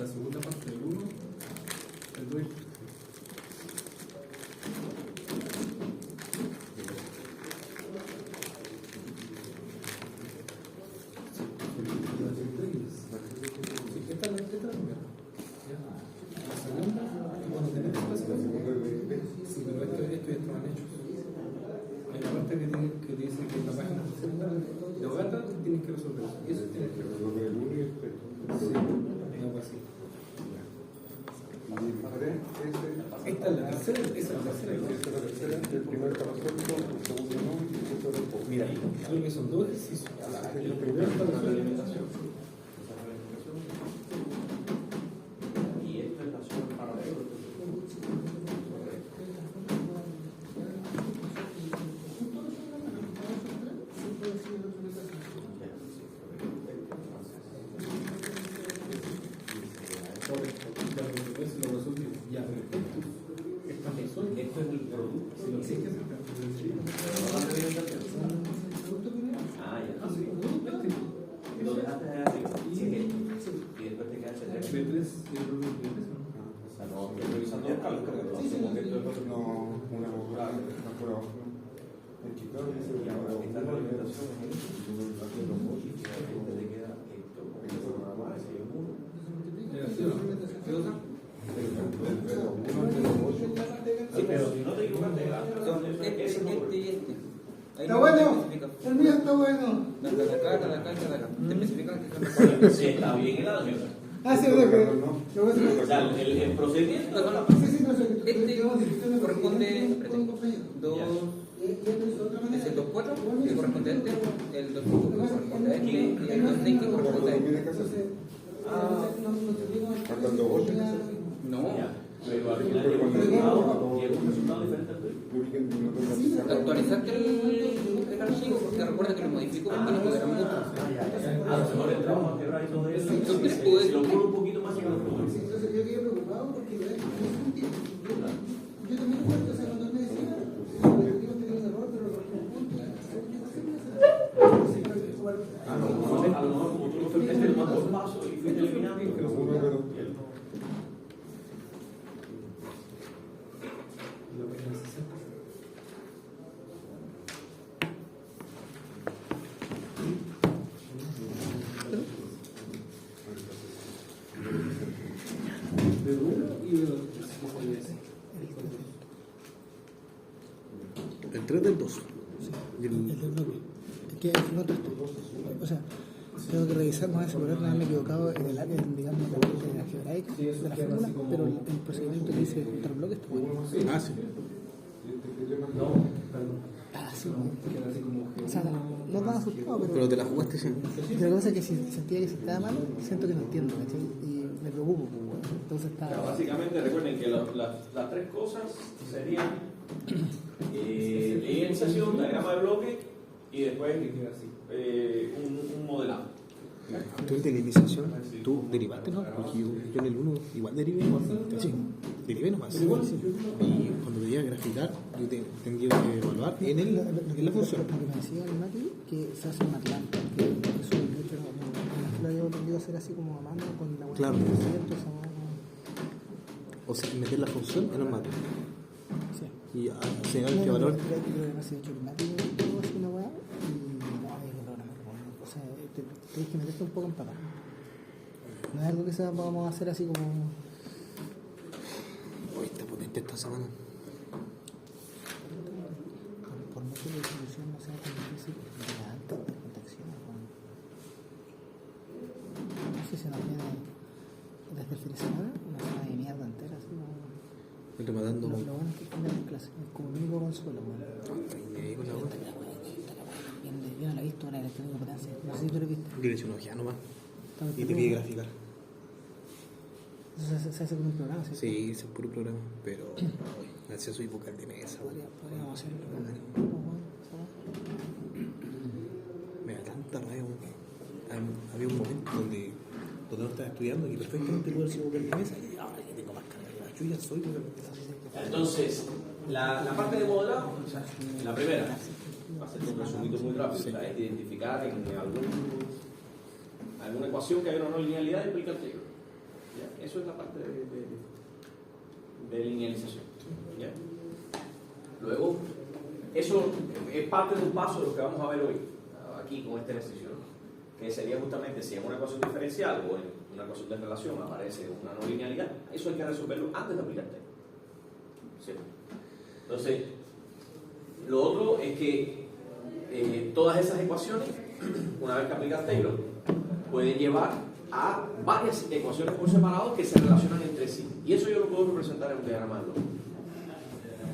la segunda parte del 1, el 2 y el 3. Que dice que en la página 60 de Ogata tienes que resolver eso. Y eso tienes que resolver el 1 y el 3. Sí, algo así. Esta es la tercera. Esa es la tercera. El primero está resuelto, el segundo no, y el tercero tampoco. Mira, creo que son dos ejercicios. El primero está resuelto. La alimentación. Y esta es la zona paralela. Esto es el producto. Sí, que ah, ya. Y lo dejaste así. Sí. Y después te quedaste B3 y el producto B3. O sea, no, estoy revisando los cálculos. Como que esto es no, una mejora. El quitado y ese quitar la alimentación es eso. Y finalmente te queda esto. Eso nada más. Ese es uno. ¿Qué otra? Sí, pero si no te equivocaste, este. Está bueno, el mío está bueno. De acá. Te especifican que sí, está bien en la álgebra. Ah, sí, o sea, el procedimiento. Este corresponde 2. Es el 2.4 que corresponde a este, el 2.5 que corresponde a este y el 2.6 que corresponde a este. No. Pero al final llegó un resultado diferente al tuyo. Actualizaste el archivo porque recuerda que lo modificó porque no pudiera mucho. A lo mejor el trabajo álgebra y todo eso. Entonces, lo puro un poquito más y lo entonces yo quedé preocupado porque yo también recuerdo, o sea, cuando me decía, yo tenía un error, pero a lo mejor como tú lo fuiste el más dos pasos y fuiste eliminando y el 3 del 2. Sí, el del bloque. Que no o sea, tengo que revisar, no voy a asegurar que no me he equivocado en el área, digamos, de la algebraica, de la fórmula, pero el procedimiento que dice juntar bloques está bueno. Ah, sí. Ah, sí. O sea, no tan asustado, Pero te la jugaste, sí. Pero la cosa es que si sentía que se estaba mal, siento que no entiendo, ¿cachai? Y me preocupo, pues, entonces está... Pero básicamente recuerden que las tres cosas serían iniciación, diagrama de bloque y después un modelado. Tú de la iniciación, tú derivaste, ¿no? Porque yo en el 1 igual derivé, sí, derivé nomás. Sí. Y cuando te iba a graficar, yo tendría que evaluar en la función. Lo que me decía el Mati, que se hace en MATLAB, que eso de hecho no lo había aprendido a hacer así como a mano con la web. Claro. O sea, meter la función en el MATLAB. Sí. Y señalar que valor. Creo que no se ha hecho el Mati, todo así una weá, y no hay que programar. O sea, tienes que meterte un poco en papá. No es algo que vamos a hacer así como... Uy, está potente esta semana. Por mucho que la solución no sea tan difícil, de la alta protección. No sé si nos viene desde el fin de semana, una semana de mierda entera, así como... Estoy matando. Lo bueno es que cambian en clase, es como el único consuelo, weón. Yo no la he visto, una electrónica potencia. No sé si tú lo viste. Yo le hice una ojeada nomás. Y te pide graficar. Eso se hace con un programa, ¿sí? Sí, es puro programa, pero gracias soy vocal de mesa. Podríamos hacerlo. Me da tanta rabia. Había un momento donde no estaba estudiando y perfectamente puedo ser vocal de mesa y ahora ya tengo más carga. Yo ya soy vocal de mesa. Entonces, la parte de modelado, la primera, va a ser un resumito muy rápido, sí. Es identificar en alguna ecuación que hay una no linealidad y explicar el ¿Ya? Eso es la parte de linealización. ¿Ya? Luego, eso es parte de un paso de lo que vamos a ver hoy, aquí con este ejercicio, ¿no? Que sería justamente si en una ecuación diferencial o en una ecuación de relación aparece una no linealidad, eso hay que resolverlo antes de aplicar Taylor. ¿Sí? Entonces, lo otro es que todas esas ecuaciones, una vez que aplicas Taylor, pueden llevar a varias ecuaciones por separado que se relacionan entre sí. Y eso yo lo puedo representar en un diagrama de bloque.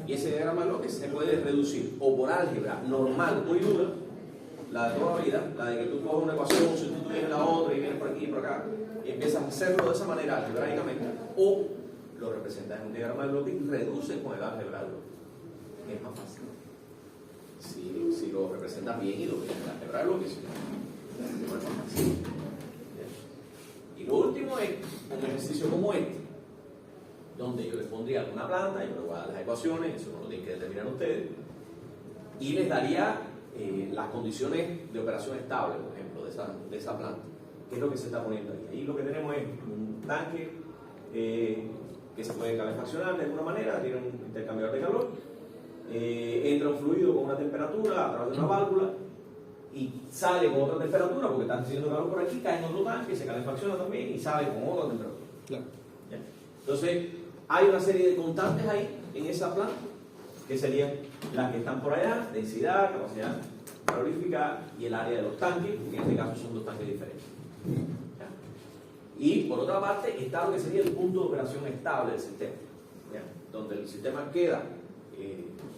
Y ese diagrama de bloque se puede reducir o por álgebra normal, muy dura, la de toda la vida, la de que tú coges una ecuación, sustituyes la otra y vienes por aquí y por acá, y empiezas a hacerlo de esa manera algebraicamente, o lo representas en un diagrama de bloque y reduces con el álgebra de bloque. Es más fácil. Si lo representas bien y lo ves en el álgebra de bloque, si no es más fácil. Y lo último es un ejercicio como este, donde yo les pondría alguna planta, yo les voy a dar las ecuaciones, eso no lo tienen que determinar ustedes, y les daría las condiciones de operación estable, por ejemplo, de esa planta, que es lo que se está poniendo ahí. Ahí lo que tenemos es un tanque que se puede calefaccionar de alguna manera, tiene un intercambiador de calor, entra un fluido con una temperatura a través de una válvula y sale con otra temperatura porque está haciendo calor por aquí, cae en otro tanque, se calefacciona también y sale con otra temperatura. Claro. ¿Ya? Entonces, hay una serie de constantes ahí en esa planta que serían las que están por allá: densidad, capacidad calorífica y el área de los tanques, que en este caso son dos tanques diferentes. ¿Ya? Y por otra parte está lo que sería el punto de operación estable del sistema, ¿ya? Donde el sistema queda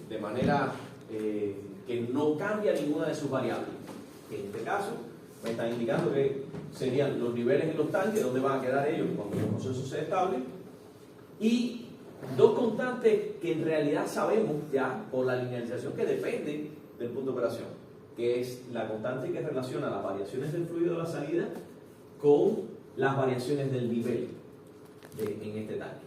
de manera que no cambia ninguna de sus variables, que en este caso me están indicando que serían los niveles en los tanques, donde van a quedar ellos cuando el proceso sea estable, y dos constantes que en realidad sabemos ya por la linealización que dependen del punto de operación, que es la constante que relaciona las variaciones del fluido de la salida con las variaciones del nivel en este tanque.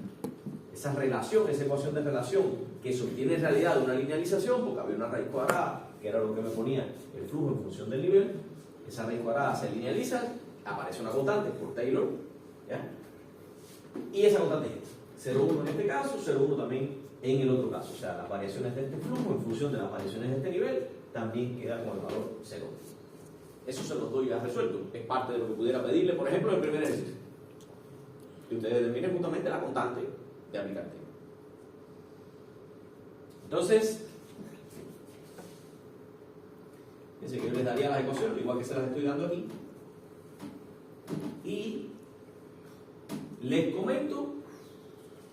Esa relación, esa ecuación de relación que se obtiene en realidad de una linealización, porque había una raíz cuadrada, que era lo que me ponía el flujo en función del nivel, esa raíz cuadrada se linealiza, aparece una constante por Taylor, ¿ya? Y esa constante es esta, 0,1 en este caso, 0,1 también en el otro caso, o sea, las variaciones de este flujo en función de las variaciones de este nivel también queda con el valor 0. Eso se los doy ya resuelto, es parte de lo que pudiera pedirle, por ejemplo, en el primer ejercicio, que ustedes determinen justamente la constante de aplicar Taylor. Entonces, fíjense que yo les daría las ecuaciones, igual que se las estoy dando aquí, y les comento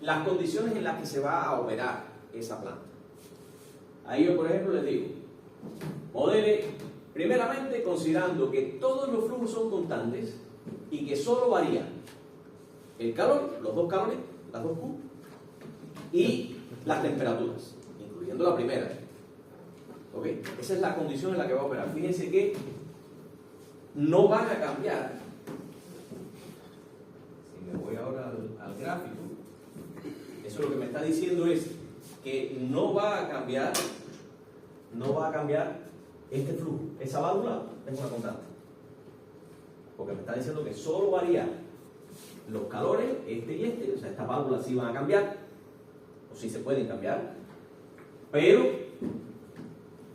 las condiciones en las que se va a operar esa planta. Ahí yo, por ejemplo, les digo, modele primeramente considerando que todos los flujos son constantes y que solo varían el calor, los dos calores, las dos Q, y las temperaturas, incluyendo la primera. ¿Ok? Esa es la condición en la que va a operar. Fíjense que no van a cambiar. Si me voy ahora al gráfico, eso lo que me está diciendo es que no va a cambiar este flujo. Esa válvula es una constante. Porque me está diciendo que solo varía los calores, este y este. O sea, estas válvulas sí van a cambiar, o sí se pueden cambiar, pero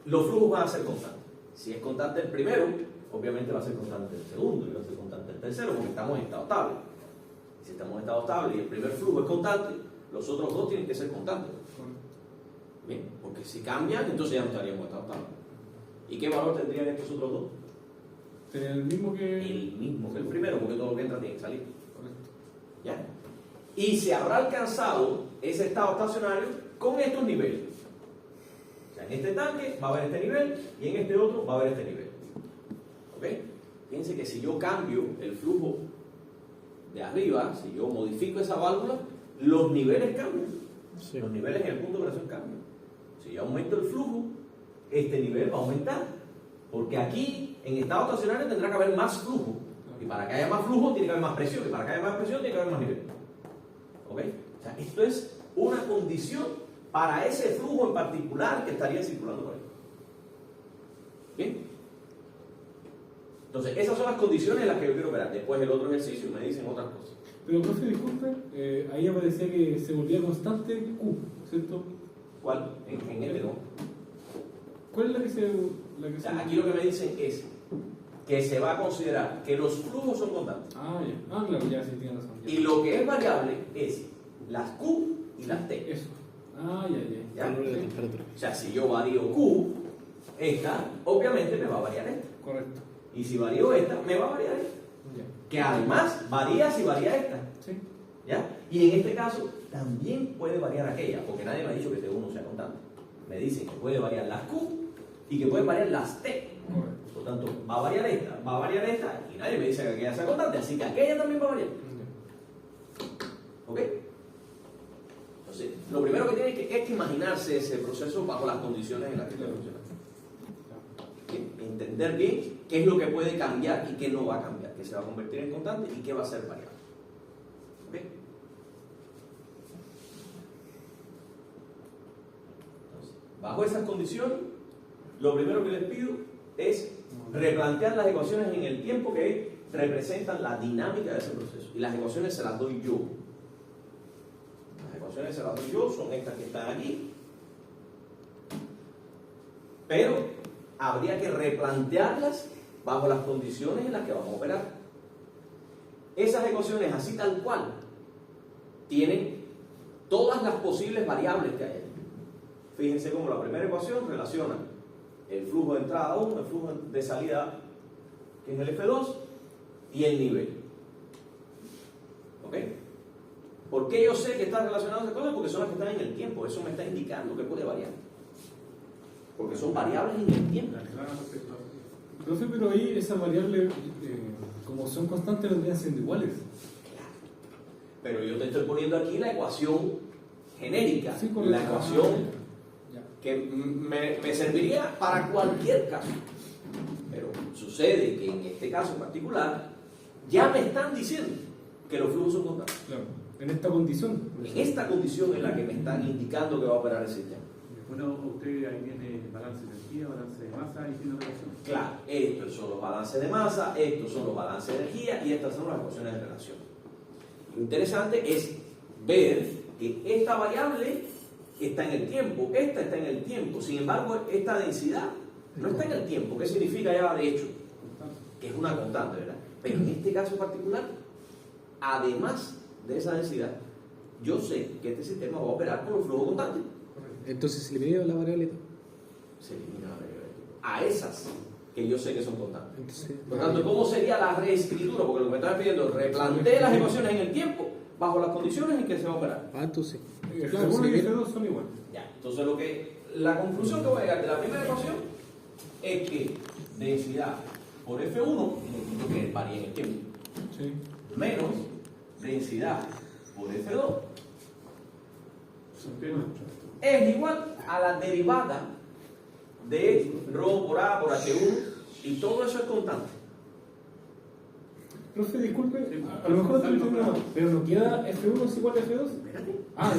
los flujos van a ser constantes. Si es constante el primero, obviamente va a ser constante el segundo y va a ser constante el tercero, porque estamos en estado estable. Si estamos en estado estable y el primer flujo es constante, los otros dos tienen que ser constantes. Bien, porque si cambian, entonces ya no estaríamos en estado estable. ¿Y qué valor tendrían estos otros dos? ¿Sería el mismo que...? El mismo que el primero, porque todo lo que entra tiene que salir. Correcto. ¿Ya? Y se habrá alcanzado ese estado estacionario con estos niveles. O sea, en este tanque va a haber este nivel y en este otro va a haber este nivel. ¿Ok? Fíjense que si yo cambio el flujo de arriba, si yo modifico esa válvula, los niveles cambian. Sí. Los niveles en el punto de operación cambian. Si yo aumento el flujo, este nivel va a aumentar. Porque aquí, en estado estacionario, tendrá que haber más flujo. Y para que haya más flujo, tiene que haber más presión. Y para que haya más presión, tiene que haber más nivel. ¿Ok? O sea, esto es una condición para ese flujo en particular que estaría circulando por ahí. ¿Bien? Entonces, esas son las condiciones en las que yo quiero operar. Después el otro ejercicio me dicen otras cosas. Pero, profe, disculpe, ahí aparecía que se volvía constante Q, ¿cierto? ¿Cuál? En este no. ¿Cuál es la que se...? O sea, aquí lo que me dicen es que se va a considerar que los flujos son constantes. Ah, ya. Ah, claro, ya sí, tiene razón. Ya. Y lo que es variable es las Q y las T. Eso. Ah, ya. ¿Ya? Valor de temperatura. O sea, si yo varío Q, esta, obviamente me va a variar esta. Correcto. Y si varío esta, me va a variar esta. Ya. Que además varía si varía esta. Sí. ¿Ya? Y en este caso también puede variar aquella, porque nadie me ha dicho que T1 sea constante. Me dicen que puede variar las Q y que pueden variar las T. Correcto. Por lo tanto, va a variar esta, y nadie me dice que aquella sea constante, así que aquella también va a variar. ¿Ok? Entonces, lo primero que tiene es que imaginarse ese proceso bajo las condiciones en las que está funcionando. ¿Ok? Entender bien qué es lo que puede cambiar y qué no va a cambiar, qué se va a convertir en constante y qué va a ser variable. ¿Ok? Entonces, bajo esas condiciones, lo primero que les pido es replantear las ecuaciones en el tiempo que representan la dinámica de ese proceso. Y las ecuaciones se las doy yo. Las ecuaciones se las doy yo, son estas que están aquí. Pero habría que replantearlas bajo las condiciones en las que vamos a operar. Esas ecuaciones, así tal cual, tienen todas las posibles variables que hay ahí. Fíjense cómo la primera ecuación relaciona el flujo de entrada 1, el flujo de salida, que es el F2, y el nivel. ¿Ok? ¿Por qué yo sé que están relacionadas esas cosas? Porque son las que están en el tiempo. Eso me está indicando que puede variar. Porque son variables en el tiempo. Profe, pero ahí esas variables, como son constantes, vendrían siendo iguales. Pero yo te estoy poniendo aquí la ecuación genérica, Sí, correcto. la ecuación Ya. que me serviría para cualquier caso. Pero sucede que en este caso en particular ya me están diciendo que los flujos son constantes. Claro. En esta condición. En esta condición en la que me están indicando que va a operar el sistema. Bueno, usted ahí viene balance de energía, balance de masa y tiene relación. Claro, estos son los balances de masa, estos son los balances de energía y estas son las ecuaciones de relación. Lo interesante es ver que esta variable está en el tiempo, esta está en el tiempo, sin embargo esta densidad no está en el tiempo. ¿Qué significa ya de hecho? Que es una constante, ¿verdad? Pero en este caso particular, además de esa densidad, yo sé que este sistema va a operar con un flujo constante. Entonces se elimina la variable. Se elimina la variable a esas que yo sé que son constantes. Entonces, Por tanto, ¿cómo sería la reescritura? Porque lo que me estás pidiendo, replantee las ecuaciones en el tiempo bajo las condiciones en que se va a operar. entonces. Claro, F1 y y F2 son iguales. Ya, entonces la conclusión que voy a llegar de la primera ecuación es que densidad por F1, que varía en el tiempo, Sí. menos densidad por F2 es igual a la derivada de ρ por A por H1 y todo eso es constante. Profe, disculpe, a lo mejor te entiendo mal, pero ¿no queda F1 es igual a F2? Espérate. Ah,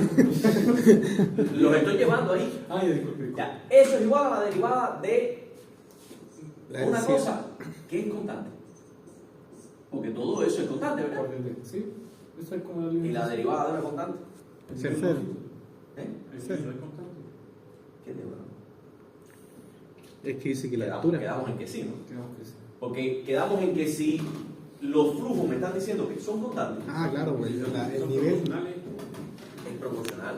Los estoy llevando ahí. ya disculpe. Ya, eso es igual a la derivada de La una densidad. cosa que es constante. Porque todo eso es constante, ¿verdad? Sí, eso es como Y la derivada de una constante. Cero. ¿Eh? ¿No es constante? ¿Qué derivada? Es que dice que la Quedamos, altura. quedamos en que sí, ¿no? Digamos que sí. Porque quedamos en que si los flujos me están diciendo que son constantes, Claro, güey. El Son nivel. proporcionales. es proporcional.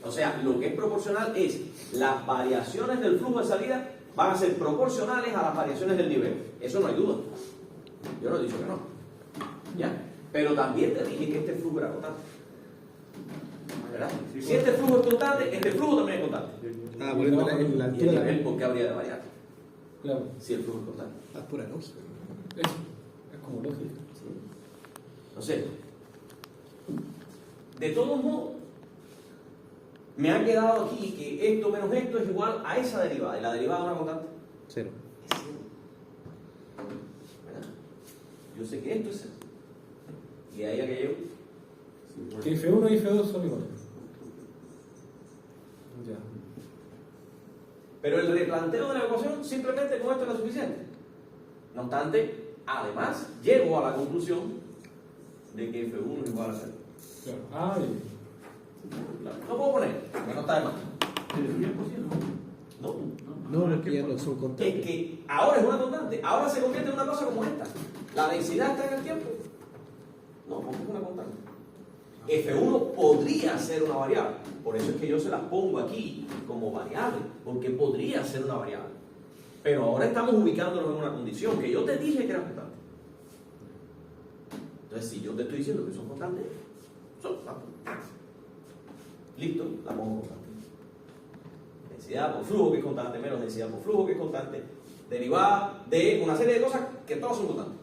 O sea, lo que es proporcional es las variaciones del flujo de salida van a ser proporcionales a las variaciones del nivel. Eso no hay duda. Yo no he dicho que no. ¿Ya? Pero también te dije que este flujo era constante. ¿Verdad? Si este flujo es constante, este flujo también es constante. Por eso la ¿Y el altura. nivel por qué habría de variar? Claro, Si el flujo es constante. Es pura lógica. eso es como lógico. Entonces, de todos modos, me ha quedado aquí que esto menos esto es igual a esa derivada. ¿Y la derivada de una constante? Cero. Es cero. ¿Verdad? Yo sé que esto es cero. Y ahí a que llego. Que F1 y F2 son iguales. Ya. Pero el replanteo de la ecuación simplemente con esto no es suficiente. No obstante, además, llego a la conclusión de que F1 es igual a 0. Claro. Ah, bien. Claro. No puedo poner, porque no está de más. ¿Pero es 10%? No. No, porque ya no son Es constantes. que ahora es una constante, ahora se convierte en una cosa como esta. La densidad está en el tiempo. No, porque es una constante. F1 podría ser una variable, por eso es que yo se las pongo aquí como variable, porque podría ser una variable. Pero ahora estamos ubicándonos en una condición que yo te dije que era constante. Entonces, si yo te estoy diciendo que son constantes, son constantes. Listo, la pongo constante. Densidad por flujo que es constante, menos densidad por flujo que es constante, derivada de una serie de cosas que todas son constantes.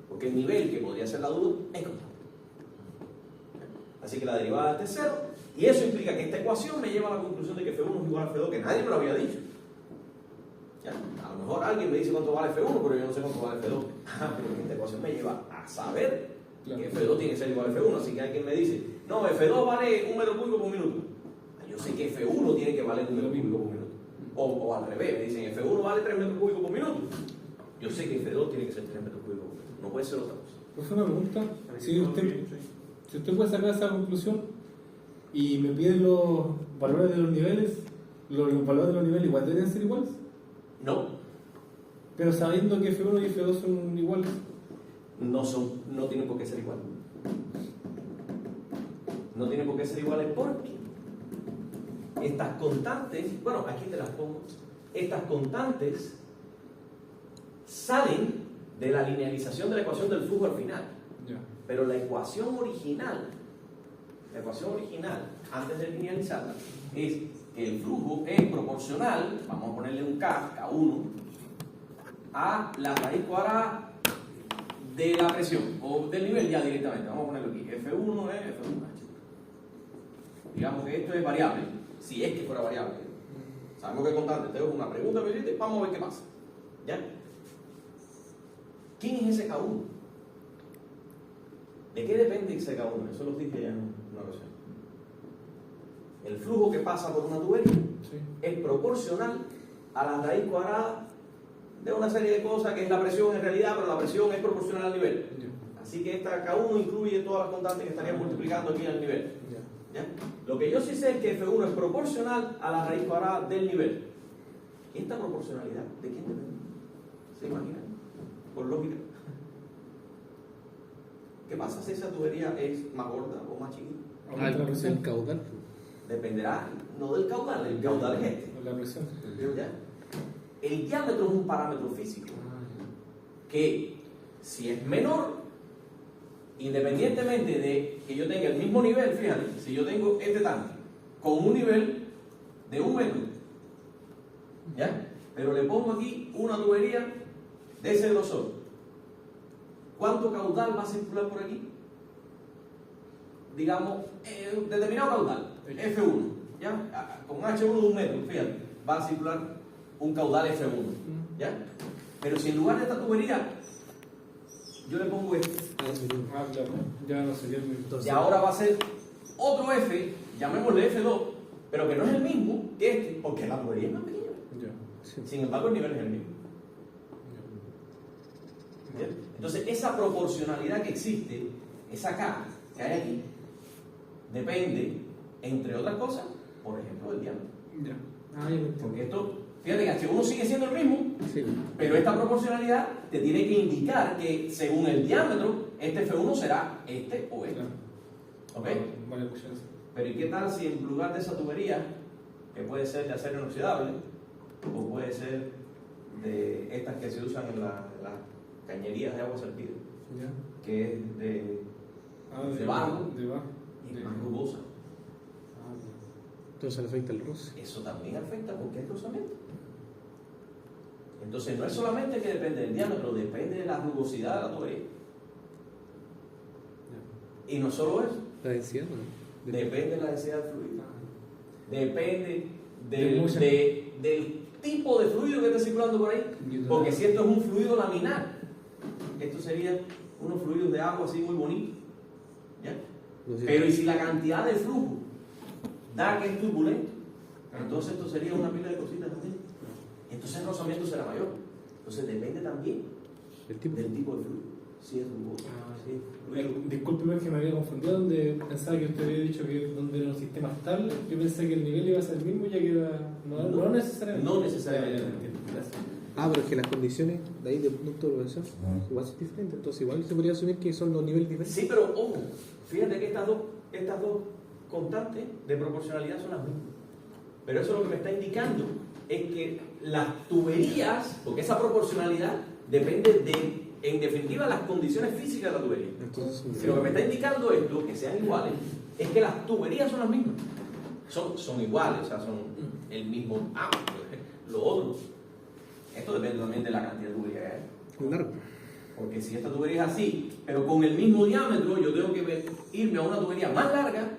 Porque el nivel que podría ser la duda es constante. Así que la derivada de este es 0, y eso implica que esta ecuación me lleva a la conclusión de que F1 es igual a F2, que nadie me lo había dicho. ¿Ya? A lo mejor alguien me dice cuánto vale F1, pero yo no sé cuánto vale F2. Pero esta ecuación me lleva a saber que F2 tiene que ser igual a F1. Así que alguien me dice, no, F2 vale 1 metro cúbico por minuto. Yo sé que F1 tiene que valer 1 metro cúbico por minuto. O al revés, me dicen F1 vale 3 metros cúbicos por minuto. Yo sé que F2 tiene que ser 3 metros cúbicos por minuto. No puede ser otra cosa. Pues una pregunta. Si usted puede sacar esa conclusión y me pide los valores de los niveles, los valores de los niveles igual deben ser iguales, No, pero sabiendo que F1 y F2 son iguales. no tienen por qué ser iguales. No tienen por qué ser iguales porque estas constantes, bueno, aquí te las pongo, estas constantes salen de la linealización de la ecuación del flujo al final. Ya. Pero la ecuación original, antes de linealizarla, es que el flujo es proporcional, vamos a ponerle un K1, a la raíz cuadrada de la presión, o del nivel ya directamente, vamos a ponerlo aquí, F1 es F1H. Digamos que esto es variable, si es que fuera variable. Sabemos que es constante, tengo una pregunta, vamos a ver qué pasa. ¿Ya? ¿Quién es ese K1? ¿De qué depende ese K1? Eso lo dije ya en una ocasión. El flujo que pasa por una tubería es proporcional a la raíz cuadrada de una serie de cosas que es la presión en realidad, pero la presión es proporcional al nivel. Así que esta K1 incluye todas las constantes que estarían multiplicando aquí en el nivel. ¿Ya? Lo que yo sí sé es que F1 es proporcional a la raíz cuadrada del nivel. ¿Y esta proporcionalidad de quién depende? ¿Se imaginan? Por lógica. ¿Qué pasa si esa tubería es más gorda o más chiquita? El caudal. Dependerá, no del caudal, el caudal es este. La presión. ¿Ya? El diámetro es un parámetro físico que, si es menor, independientemente de que yo tenga el mismo nivel, fíjate, si yo tengo este tanque con un nivel de 1 metro, ¿ya? Pero le pongo aquí una tubería de ese grosor, ¿cuánto caudal va a circular por aquí? Digamos, determinado caudal, F1, ¿ya? Con H1 de 1 metro, fíjate, va a circular un caudal F1, ¿ya? Pero si en lugar de esta tubería yo le pongo este, Ah, claro. Ya no sería el mismo. y ahora va a ser otro F, llamémosle F2, pero que no es el mismo que este, porque la tubería es más pequeña. Ya. Sin embargo, el nivel es el mismo. ¿Ya? Entonces, esa proporcionalidad que existe, esa K que hay aquí, depende, entre otras cosas, por ejemplo, del diámetro. Ya. Ah, ya lo entiendo. Porque esto, fíjate que H1 sigue siendo el mismo, Sí. pero esta proporcionalidad te tiene que indicar que según el diámetro, este F1 será este o este. Claro. ¿Ok? Vale, muchas gracias. Pero ¿y qué tal si en lugar de esa tubería, que puede ser de acero inoxidable, o puede ser de estas que se usan en las cañerías de agua salpida, Ya. que es de barro, De barro. y más rugosa? Ah, ya. Entonces le afecta el roce. Eso también afecta porque es rozamiento. Entonces no es solamente que depende del diámetro, depende de la rugosidad de la tubería. Y no solo eso, La densidad, ¿no? depende de la densidad del fluido. Depende De del tipo de fluido que está circulando por ahí. Porque si esto es un fluido laminar, esto sería unos fluidos de agua así muy bonitos. ¿Ya? Pero y si la cantidad de flujo da que es turbulento, entonces esto sería una pila de cositas así. Entonces el rozamiento será mayor. Entonces depende también El tipo. del tipo de flujo. Si es rugoso, si es fluido. Discúlpeme que me había confundido donde pensaba que usted había dicho que donde era un sistema estable, yo pensé que el nivel iba a ser el mismo ya que no necesariamente. No necesariamente. Gracias. Ah, pero es que las condiciones de ahí de punto de progresión igual son diferentes, entonces igual se podría asumir que son los niveles diferentes. Sí, pero ojo, fíjate que estas dos constantes de proporcionalidad son las mismas. Pero eso lo que me está indicando es que las tuberías, porque esa proporcionalidad depende de, en definitiva, las condiciones físicas de la tubería. Entonces, Si lo que me está indicando esto, que sean iguales, es que las tuberías son las mismas. Son iguales, o sea, son el mismo ángulo. Lo otro, esto depende también de la cantidad de tubería que hay. largo. Porque si esta tubería es así, pero con el mismo diámetro, yo tengo que irme a una tubería más larga,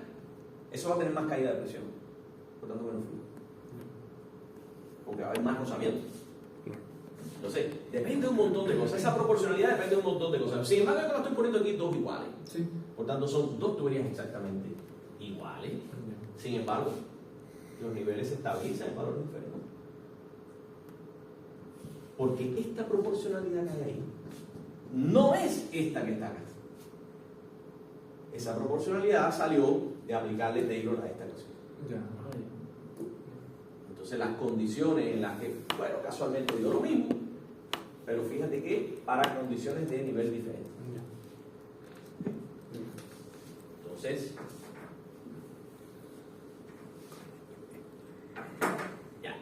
eso va a tener más caída de presión. Por tanto, menos flujo. Porque va a haber más rozamiento. Entonces, depende de un montón de cosas. Esa proporcionalidad depende de un montón de cosas. Sin embargo, yo la estoy poniendo aquí dos iguales. Sí. Por tanto, son dos tuberías exactamente iguales. Sin embargo, los niveles se estabilizan en valores diferentes. Porque esta proporcionalidad que hay ahí no es esta que está acá. Esa proporcionalidad salió de aplicarle Taylor a esta ecuación. Ya. Entonces las condiciones en las que, bueno, casualmente dio lo mismo, pero fíjate que para condiciones de nivel diferente. Entonces, ya.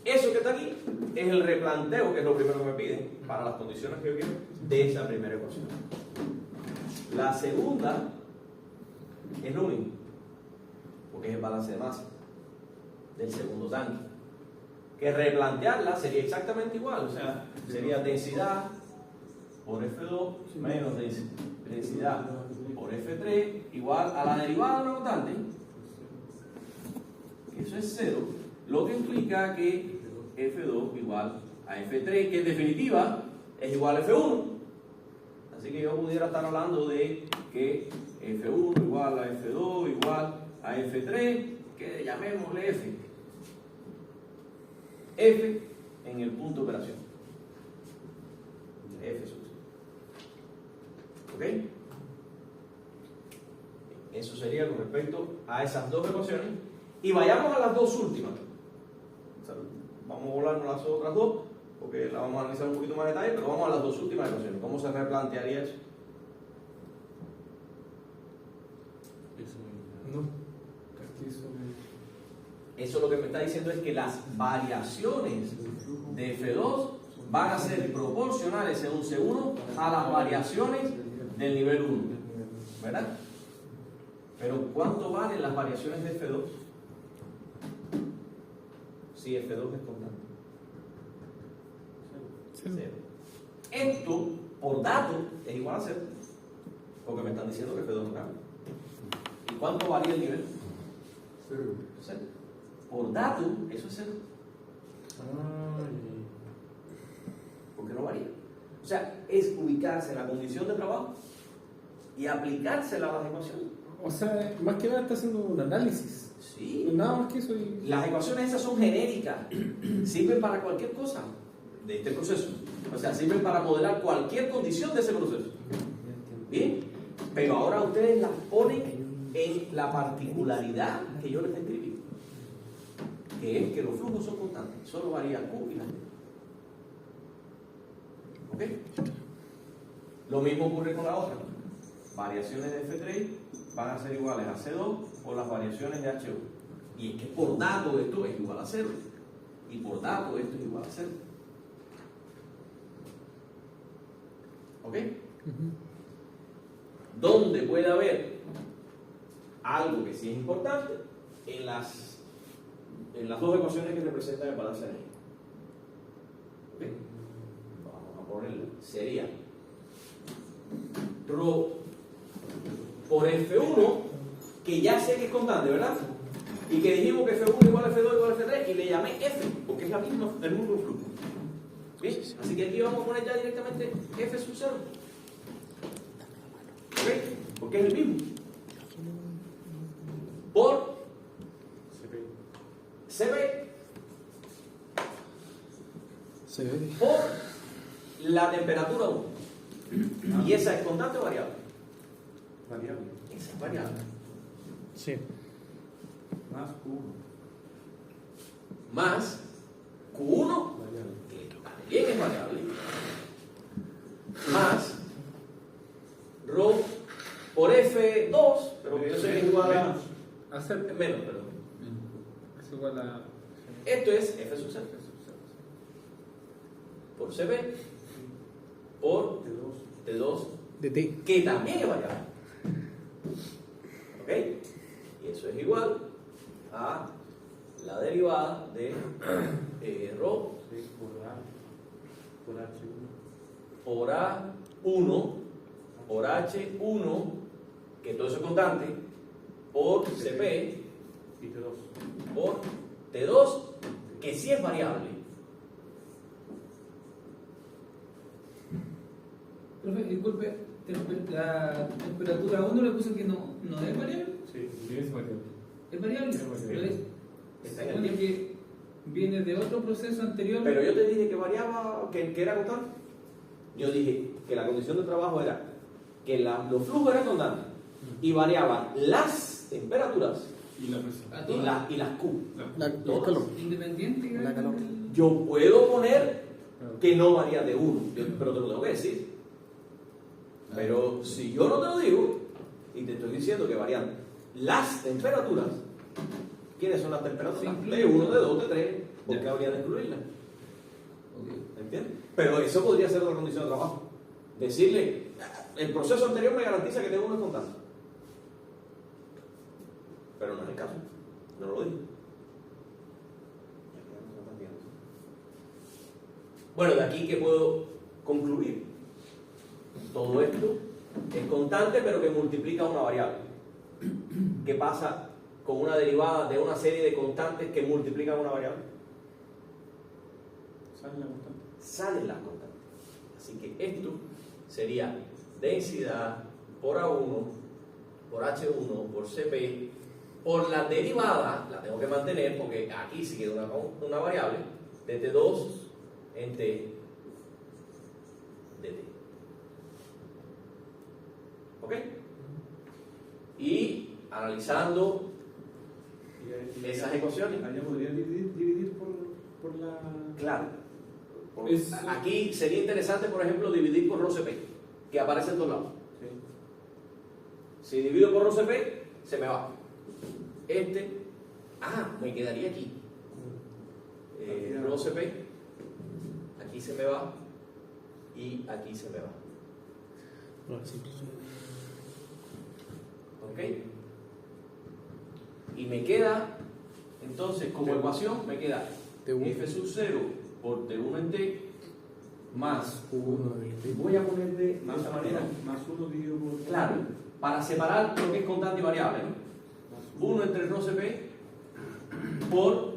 Eso que está aquí es el replanteo, que es lo primero que me piden, para las condiciones que yo quiero, de esa primera ecuación. La segunda es lo mismo, porque es el balance de masa del segundo tanque. Que replantearla sería exactamente igual, o sea, sería densidad por F2 menos densidad por F3 igual a la derivada de una constante, que eso es 0, lo que implica que F2 igual a F3, que en definitiva es igual a F1. Así que yo pudiera estar hablando de que F1 igual a F2 igual a F3, que llamémosle F. F en el punto de operación. F sub. ¿Ok? Eso sería con respecto a esas dos ecuaciones. Y vayamos a las dos últimas. O sea, vamos a volarnos las otras dos, porque las vamos a analizar un poquito más en detalle, pero vamos a las dos últimas ecuaciones. ¿Cómo se replantearía eso? No. Eso lo que me está diciendo es que las variaciones de F2 van a ser proporcionales según C1 a las variaciones del nivel 1, ¿verdad? Pero ¿cuánto valen las variaciones de F2 si F2 es constante? Cero. Esto, por dato, es igual a 0, porque me están diciendo que F2 no cambia. ¿Y cuánto varía el nivel? 0. Por dato, eso es 0. Porque no varía. O sea, es ubicarse en la condición de trabajo y aplicársela a las ecuaciones. O sea, más que nada está haciendo un análisis. Sí. Nada más que eso. Las ecuaciones esas son genéricas. Sirven para cualquier cosa de este proceso. O sea, sirven para modelar cualquier condición de ese proceso. Bien. Pero ahora ustedes las ponen en la particularidad que yo les describí, que es que los flujos son constantes, solo varía Q y la T. ¿Ok? Lo mismo ocurre con la otra. Variaciones de F3 van a ser iguales a C2 o las variaciones de H1. Y es que por dato esto es igual a 0. Y por dato esto es igual a 0. ¿Ok? Donde puede haber algo que sí es importante en las dos ecuaciones que representan el balance de energía. ¿Okay? Vamos a ponerlo. Sería ρ por F1, que ya sé que es constante, ¿verdad? Y que dijimos que F1 igual a F2 igual a F3 y le llamé F, porque es la misma, el mismo flujo. ¿Bien? Así que aquí vamos a poner ya directamente F sub 0. ¿Ok? Porque es el mismo. Por CB se ve. por la temperatura 1. ¿Y esa es constante o variable? Variable. Esa es variable. Sí. Más Q1. Más Q1, Variable. que también es variable, más ρ por F2, pero que yo sé que es igual a Hacer menos, perdón. es igual a Esto es F sub 0 por CP por T2, De T. que también es variable. ¿Ok? Y eso es igual a la derivada de ρ Sí, por H1. por A1 por H1, que todo eso es constante, por CP Y T2. por T2, que sí es variable. Profe, disculpe, la temperatura 1 le puse que no es variable. Sí. es variable. Es variable. Es variable. Pero Está se en el supone tiempo. que viene de otro proceso anterior. Pero yo te dije que variaba, que era constante. Yo dije que la condición de trabajo era que los flujos eran constantes y variaban las temperaturas Y la presión. a y todas, las Q. El Todas. calor. independiente. La calor. Yo puedo poner que no varía de 1, pero te lo tengo que decir. Pero si yo no te lo digo y te estoy diciendo que varían las temperaturas, ¿quiénes son las temperaturas? Sí. De 1, de 2, de 3, ¿por qué habría de excluirlas? ¿Entiendes? Pero eso podría ser otra condición de trabajo. Decirle, el proceso anterior me garantiza que tengo una constante. Pero no es el caso. No lo digo. Bueno, de aquí que puedo concluir. Todo esto es constante, pero que multiplica una variable. ¿Qué pasa con una derivada de una serie de constantes que multiplican una variable? Sale la constante. Salen las constantes. Así que esto sería densidad por A1, por H1, por CP, por la derivada, la tengo que mantener porque aquí sí queda una variable, de T2 en T de T. ¿Ok? Y analizando Y esas ecuaciones. Allá podría dividir por la. Claro. Es- Aquí sería interesante, por ejemplo, dividir por ρCP, que aparece en todos lados. Sí. Si divido por ρCP, se me va. Me quedaría aquí. ρCP, aquí se me va y aquí se me va. ¿Ok? Y me queda, entonces, como ecuación, me queda F sub 0 por T1 en T más voy a poner de esa manera. Más 1 dividido por. Claro, para separar lo que es constante y variable, ¿no? 1 entre ρCP por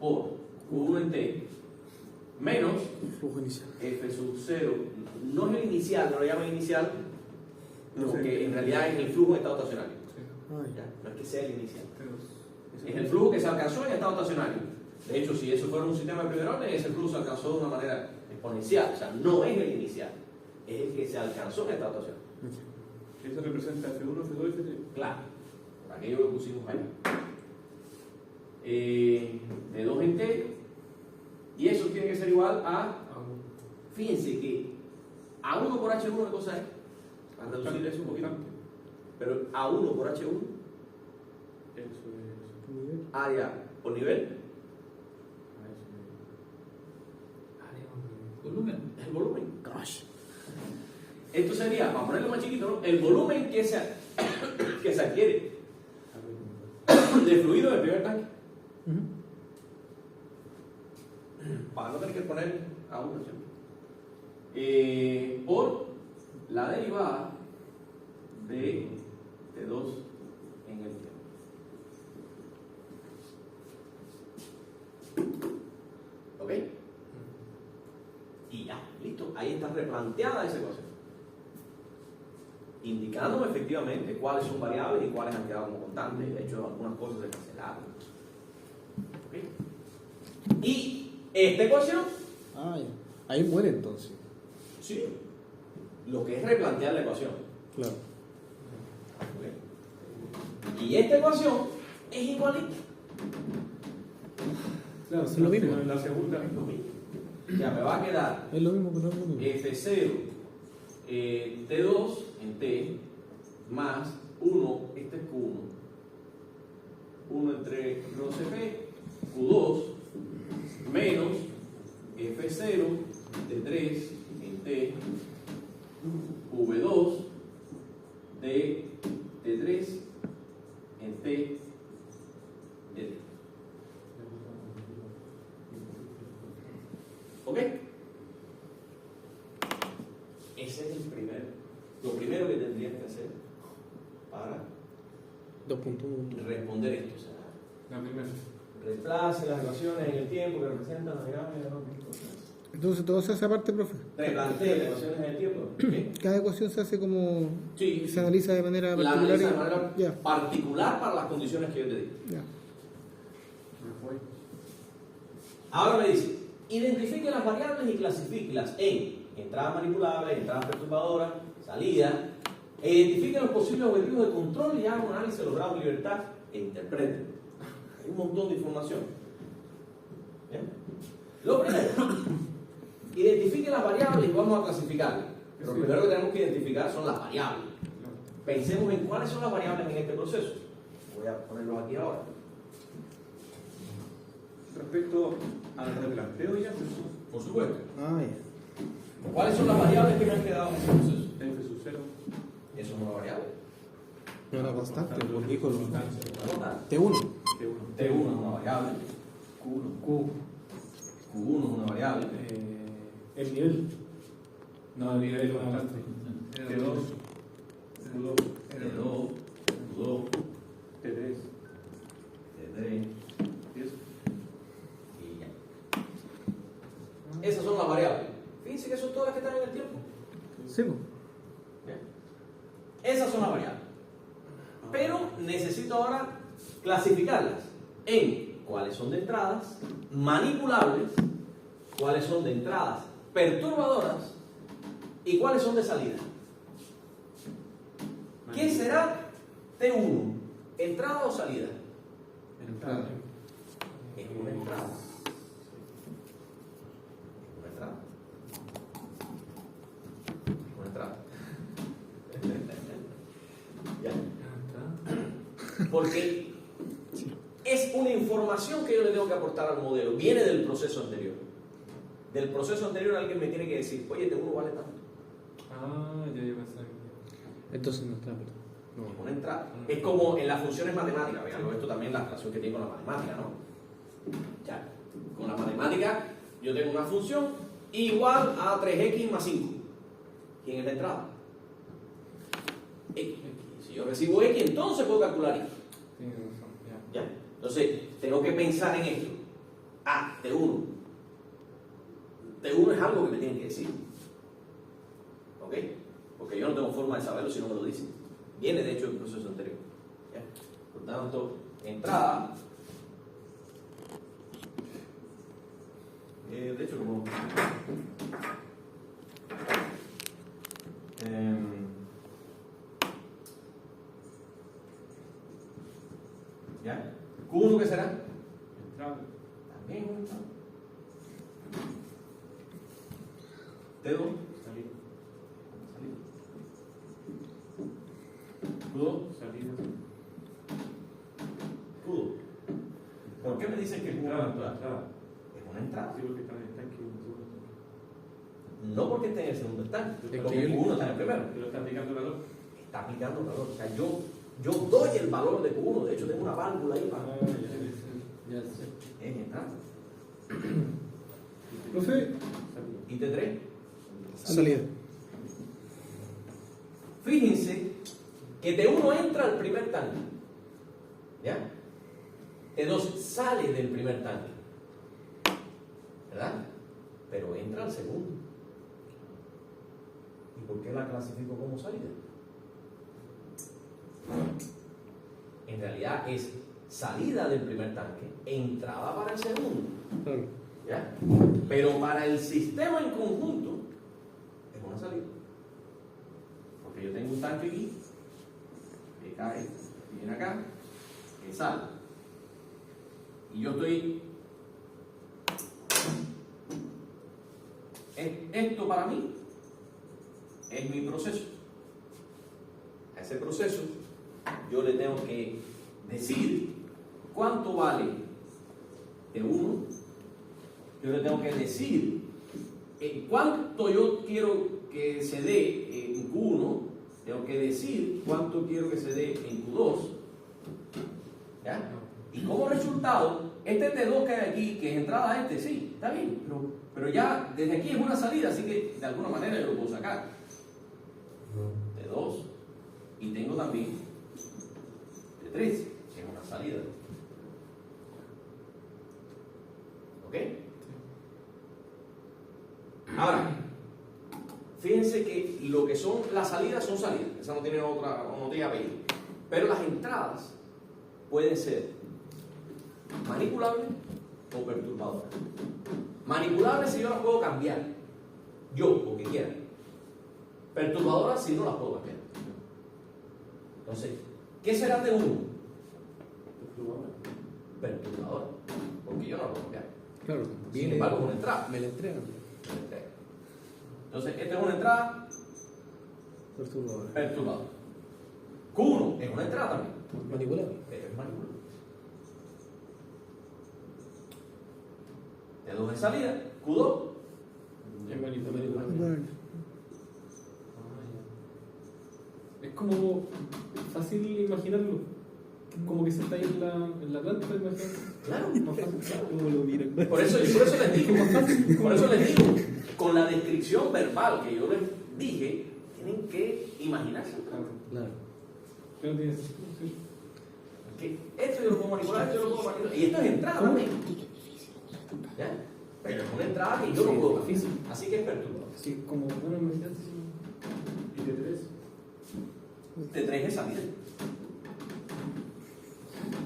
Q1 en T menos Flujo inicial. F sub 0, no es el inicial, no lo llaman inicial, porque en realidad es el flujo en estado estacionario. Ya, no es que sea el inicial. Es el flujo que se alcanzó en estado estacionario. De hecho, si eso fuera un sistema de primer orden, ese flujo se alcanzó de una manera exponencial. O sea, no es el inicial, es el que se alcanzó en estado estacionario. Eso representa F1, F2, F3. Claro, por aquello que pusimos ahí. De 2 en T, y eso tiene que ser igual a, fíjense que A1 por H1, ¿qué cosa es? A reducir eso un poquito. Pero A1 por H1, Eso es. área por nivel, Volumen. es el volumen. Gosh. Esto sería, para ponerlo más chiquito, ¿no? El volumen que se adquiere de fluido del primer tanque. Para no tener que poner A1 siempre. Por la derivada de T2 en el tiempo. ¿Ok? Y ya, listo. Ahí está replanteada esa ecuación. Indicándome efectivamente cuáles son variables y cuáles han quedado como constantes. De hecho, algunas cosas se cancelaron. ¿Ok? Y esta ecuación Ahí muere entonces. Sí. Lo que es replantear la ecuación. Claro. ¿Ok? Y esta ecuación es igualita. Claro, es lo mismo. La segunda es lo mismo. Ya me va a quedar Es lo mismo que no es lo mismo. F0 T2 en T más 1, este es Q1. 1 entre rho CP, Q2 menos F0 T3 en T V2 de T3 en T de T. ¿Ok? Ese es lo primero que tendrías que hacer para 2.1. responder esto. O sea, La primera. reemplace las ecuaciones en el tiempo que representan las variables de los cosas. Entonces todo se hace aparte, profe. Replantee las ecuaciones en el tiempo. ¿Okay? Cada ecuación se hace como... Sí. Se analiza de manera La particular. analiza de manera Ya, particular para las condiciones que yo te di. ya. Ahora me dice, identifique las variables y clasifíquelas en entradas manipulables, entradas perturbadoras, salida, e identifique los posibles objetivos de control y haga un análisis de los grados de libertad e interprete. Hay un montón de información. ¿Bien? Lo primero, identifique las variables y vamos a clasificarlas. Pero lo primero que tenemos que identificar son las variables. Pensemos en cuáles son las variables en este proceso. Voy a ponerlos aquí ahora. Respecto al replanteo ya, Por supuesto. Ah, ya. ¿Cuáles son las variables que me han quedado en ese proceso? F sub 0, Eso es una variable. Es una constante, por dijo lo Una nota. T1. T1. T1 es una variable. Q1 es una variable. El nivel. No, el nivel es una constante. T2, Q2, T2, Q2, T3, T3 y eso. y ya. Esas son las variables. Fíjense que son todas las que están en el tiempo. Sí, pues. Bien. Esas son las variables. Pero necesito ahora clasificarlas en cuáles son de entradas manipulables, cuáles son de entradas perturbadoras y cuáles son de salida. ¿Qué será T1? ¿Entrada o salida? Entrada. Es una entrada. Una entrada. Una entrada. ¿Ya? Porque es una información que yo le tengo que aportar al modelo. Viene del proceso anterior. Del proceso anterior alguien me tiene que decir, oye, T1 vale tanto. Ah, ya pensaba que... Entonces no está, perdón. No. Una entrada. Es como en las funciones matemáticas. Vean, esto también es la relación que tiene con la matemática, ¿no? Ya. Con la matemática yo tengo una función igual a 3x más 5. ¿Quién es la entrada? X. Si yo recibo X, entonces puedo calcular Y. Tienes razón, ya. ¿Ya? Entonces, tengo que pensar en esto. T1. T1 es algo que me tienen que decir. ¿Ok? Porque yo no tengo forma de saberlo si no me lo dicen. Viene, de hecho, del proceso anterior. ¿Ya? Por tanto, entrada. De hecho, como... ¿Ya? ¿Q1 qué será? Entrada. También una entrada. T2. Salida. Q2. Salida. Q2. ¿Por qué me dicen que Q1 es una entrada? Entrada. Es una entrada. Sí, porque está en el estanque en el segundo. No porque esté en el segundo estanque, Es que porque Q1 está en el primero. Pero está aplicando calor. Está aplicando calor. O sea, yo doy el valor de Q1. De hecho, tengo una válvula ahí para... Ya sé. Es entrada. Profe, ¿Y T3? Salida. Fíjense que T1 entra al primer tanque. ¿Ya? T2 sale del primer tanque. ¿Verdad? Pero entra al segundo. ¿Y por qué la clasifico como salida? En realidad es salida del primer tanque, entrada para el segundo. Claro. ¿Ya? Pero para el sistema en conjunto es una salida. Porque yo tengo un tanque aquí, que cae, viene acá, que sale. Y yo estoy... Esto para mí es mi proceso. A ese proceso yo le tengo que decir cuánto vale T1. Yo le tengo que decir cuánto yo quiero que se dé en Q1. Tengo que decir cuánto quiero que se dé en Q2. ¿Ya? Y como resultado, este T2 que hay aquí, que es entrada a este, sí, está bien, pero ya desde aquí es una salida, así que de alguna manera yo lo puedo sacar. T2, y tengo también T3, que es una salida. ¿Ok? Ahora, fíjense que lo que son las salidas son salidas, esa no tiene otra, no tiene apellido, pero las entradas pueden ser manipulables o perturbadoras. Manipulables si yo las puedo cambiar, yo, porque quiera. Perturbadoras si no las puedo cambiar. Entonces, ¿qué será T1? Perturbadora, porque yo no la puedo cambiar. Claro, Sin embargo, es una entrada. Me la entregan. Entonces, esta es una entrada Perturbadora. perturbadora. Q1 es una entrada también. Manipulable. Es manipulable. T2 es salida, Q2 Es manipulable. Bueno, Es como fácil imaginarlo. Como que se está ahí en la planta, imaginarlo. Claro. Más fácil. ¿Cómo lo miran? Por eso les digo, con la descripción verbal que yo les dije, tienen que imaginarse. Claro. Pero tiene sentido, sí. Que esto yo lo puedo manipular, esto yo lo puedo manipular. Y esto es entrada también. ¿Ya? Pero es una entrada que yo no puedo cambiar. Así que es perturbador. Sí, como una imagínate. ¿Y T3? T3 es salida.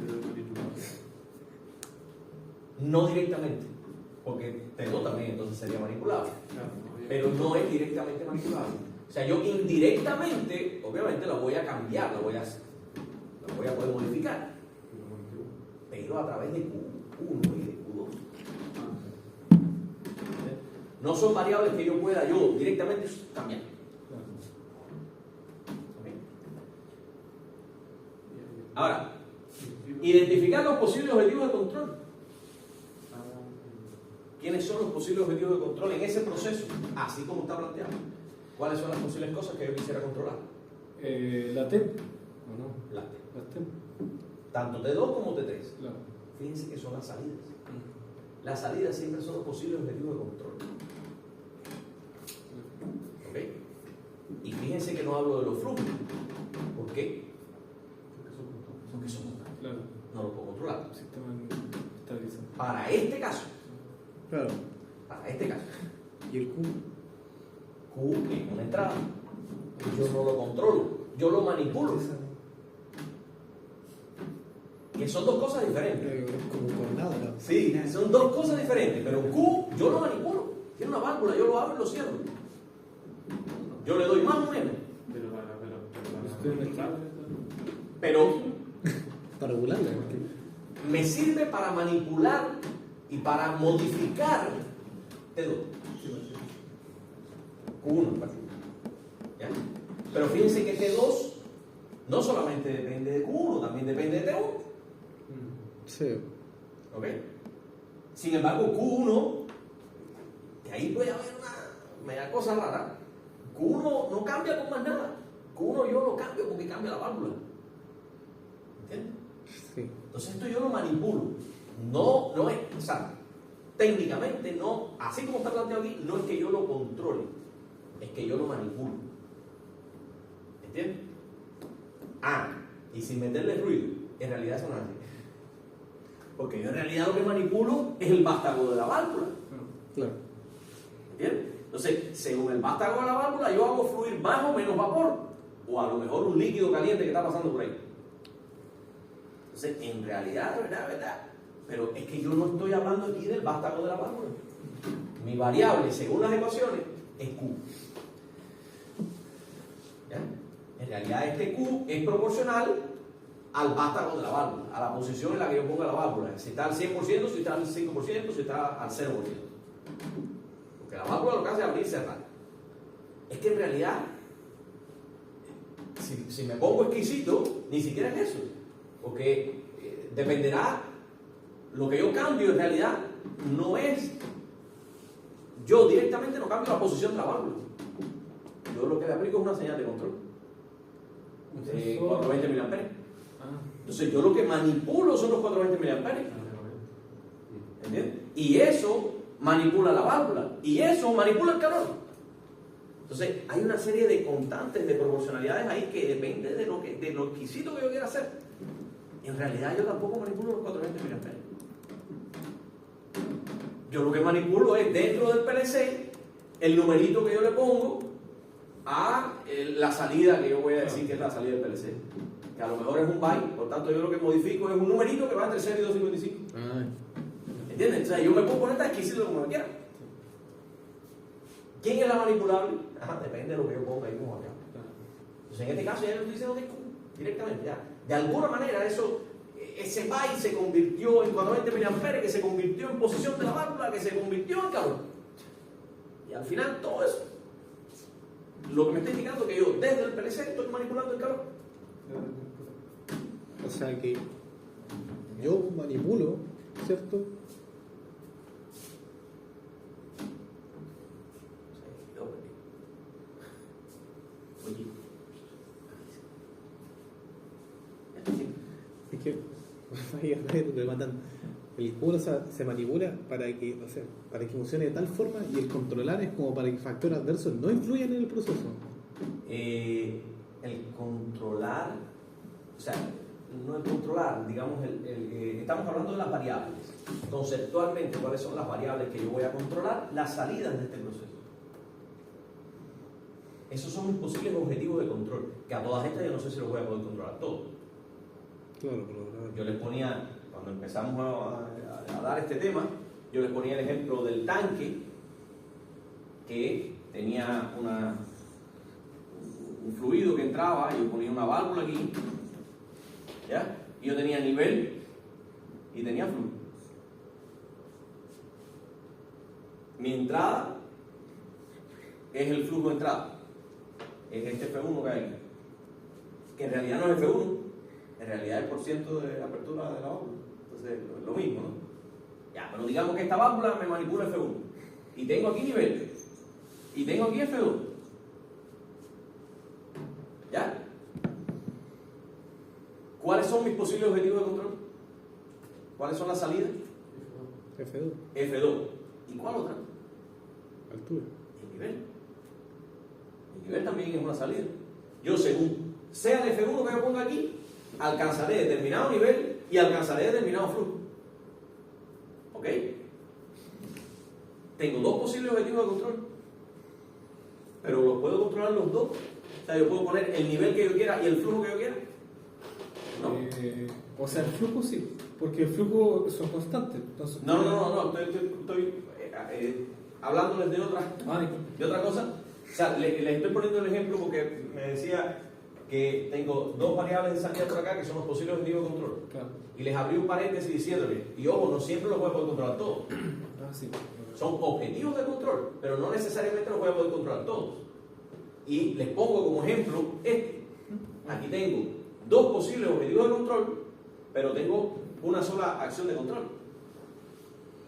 Pero es manipulable. No directamente, porque T2 también entonces sería manipulable. Claro, Pero no es directamente manipulable. O sea, yo indirectamente, obviamente la voy a cambiar, la voy a poder modificar, pero a través de Q1 y de Q2. No son variables que yo pueda directamente cambiar. ¿Ok? Ahora, identificar los posibles objetivos de control. ¿Quiénes son los posibles objetivos de control en ese proceso? Así como está planteado. ¿Cuáles son las posibles cosas que yo quisiera controlar? La T. ¿O no? Las T. La T. Tanto T2 como T3. Claro. Fíjense que son las salidas. Las salidas siempre son los posibles objetivos de control. ¿Ok? Y fíjense que no hablo de los flujos. ¿Por qué? Porque son controlables. Claro. No los puedo controlar. Sistema estabilizado. Para este caso. Claro. Para este caso. ¿Y el Q? Q es una entrada. Yo no lo controlo. Yo lo manipulo. Que son dos cosas diferentes. Es como un tornado, ¿no? Sí, son dos cosas diferentes. Pero Q yo lo manipulo. Tiene una válvula, yo lo abro y lo cierro. Yo le doy más o menos. Pero Para regularla. me sirve para manipular y para modificar T2. Q1 en particular. ¿Ya? Pero fíjense que T2 no solamente depende de Q1, también depende de T1. Sí. ¿Ok? Sin embargo, Q1, que ahí puede haber una media cosa rara, Q1 no cambia con más nada. Q1 yo lo cambio porque cambia la válvula. ¿Entiendes? Sí. Entonces esto yo lo manipulo. No es, o sea, técnicamente no, así como está planteado aquí, no es que yo lo controle, es que yo lo manipulo. ¿Entiendes? Y sin meterle ruido, en realidad eso no es así. Porque yo en realidad lo que manipulo es el vástago de la válvula. Claro. ¿Entiendes? Entonces, según el vástago de la válvula, yo hago fluir más o menos vapor, o a lo mejor un líquido caliente que está pasando por ahí. Entonces, en realidad, verdad, Pero es que yo no estoy hablando aquí del vástago de la válvula. Mi variable, según las ecuaciones, es Q. ¿Ya? En realidad este Q es proporcional al vástago de la válvula, a la posición en la que yo ponga la válvula. Si está al 100%, si está al 5%, si está al 0%. Porque la válvula lo que hace es abrir y cerrar. Es que en realidad, si me pongo exquisito, ni siquiera es eso. Porque dependerá, lo que yo cambio en realidad no es, yo directamente no cambio la posición de la válvula. Yo lo que le aplico es una señal de control. 420 mA. Entonces yo lo que manipulo son los 420 mA. ¿Entiendes? Y eso manipula la válvula. Y eso manipula el calor. Entonces hay una serie de constantes, de proporcionalidades ahí que depende de lo exquisito que yo quiera hacer. Y en realidad yo tampoco manipulo los 420 mA. Yo lo que manipulo es dentro del PLC el numerito que yo le pongo a la salida que yo voy a decir que es la salida del PLC. Que a lo mejor es un byte, por tanto yo lo que modifico es un numerito que va entre 0 y 255. ¿Entiendes? O sea, yo me puedo poner tan exquisito como me quiera. ¿Quién es la manipulable? Depende de lo que yo ponga ahí como acá. Entonces en este caso ya yo estoy diciendo directamente ya. De alguna manera ese byte se convirtió en 420 mA, que se convirtió en posición de la válvula, que se convirtió en calor. Y al final todo eso, lo que me está indicando que yo desde el PLC estoy manipulando el calor. O sea que yo manipulo, ¿cierto? Oye, Es que te matan. El cubo se manipula para que, o sea, para que funcione de tal forma, y el controlar es como para que factores adversos no influyan en el proceso. El controlar, o sea, no el controlar, digamos, estamos hablando de las variables. Conceptualmente, ¿cuáles son las variables que yo voy a controlar? Las salidas de este proceso. Esos son mis posibles objetivos de control, que a todas estas yo no sé si los voy a poder controlar todos. Claro, pero Yo les ponía, cuando empezamos a dar este tema, yo les ponía el ejemplo del tanque que tenía un fluido que entraba, yo ponía una válvula aquí, ¿ya? Y yo tenía nivel y tenía flujo. Mi entrada es el flujo de entrada, es este F1 que hay aquí, que en realidad no es F1, en realidad es el porciento de apertura de la válvula. Entonces es lo mismo, ¿no? Ya, pero digamos que esta válvula me manipula F1 y tengo aquí nivel y tengo aquí F2. ¿Ya? ¿Cuáles son mis posibles objetivos de control? ¿Cuáles son las salidas? F2. F2. ¿Y cuál otra? Altura. El nivel. El nivel también es una salida. Yo, según sea el F1 que yo ponga aquí, alcanzaré determinado nivel y alcanzaré determinado flujo. ¿Ok? Tengo dos posibles objetivos de control, pero los puedo controlar los dos. O sea, yo puedo poner el nivel que yo quiera y el flujo que yo quiera. ¿No? O sea, el flujo sí, porque el flujo son constantes. Entonces, No, estoy hablándoles de otra cosa. O sea, les estoy poniendo el ejemplo porque me decía que tengo dos variables de salida por acá que son los posibles objetivos de control. Claro. Y les abrí un paréntesis diciéndoles, y ojo, no siempre los voy a poder controlar todos. Sí. Son objetivos de control, pero no necesariamente los voy a poder controlar todos. Y les pongo como ejemplo este. Aquí tengo dos posibles objetivos de control, pero tengo una sola acción de control.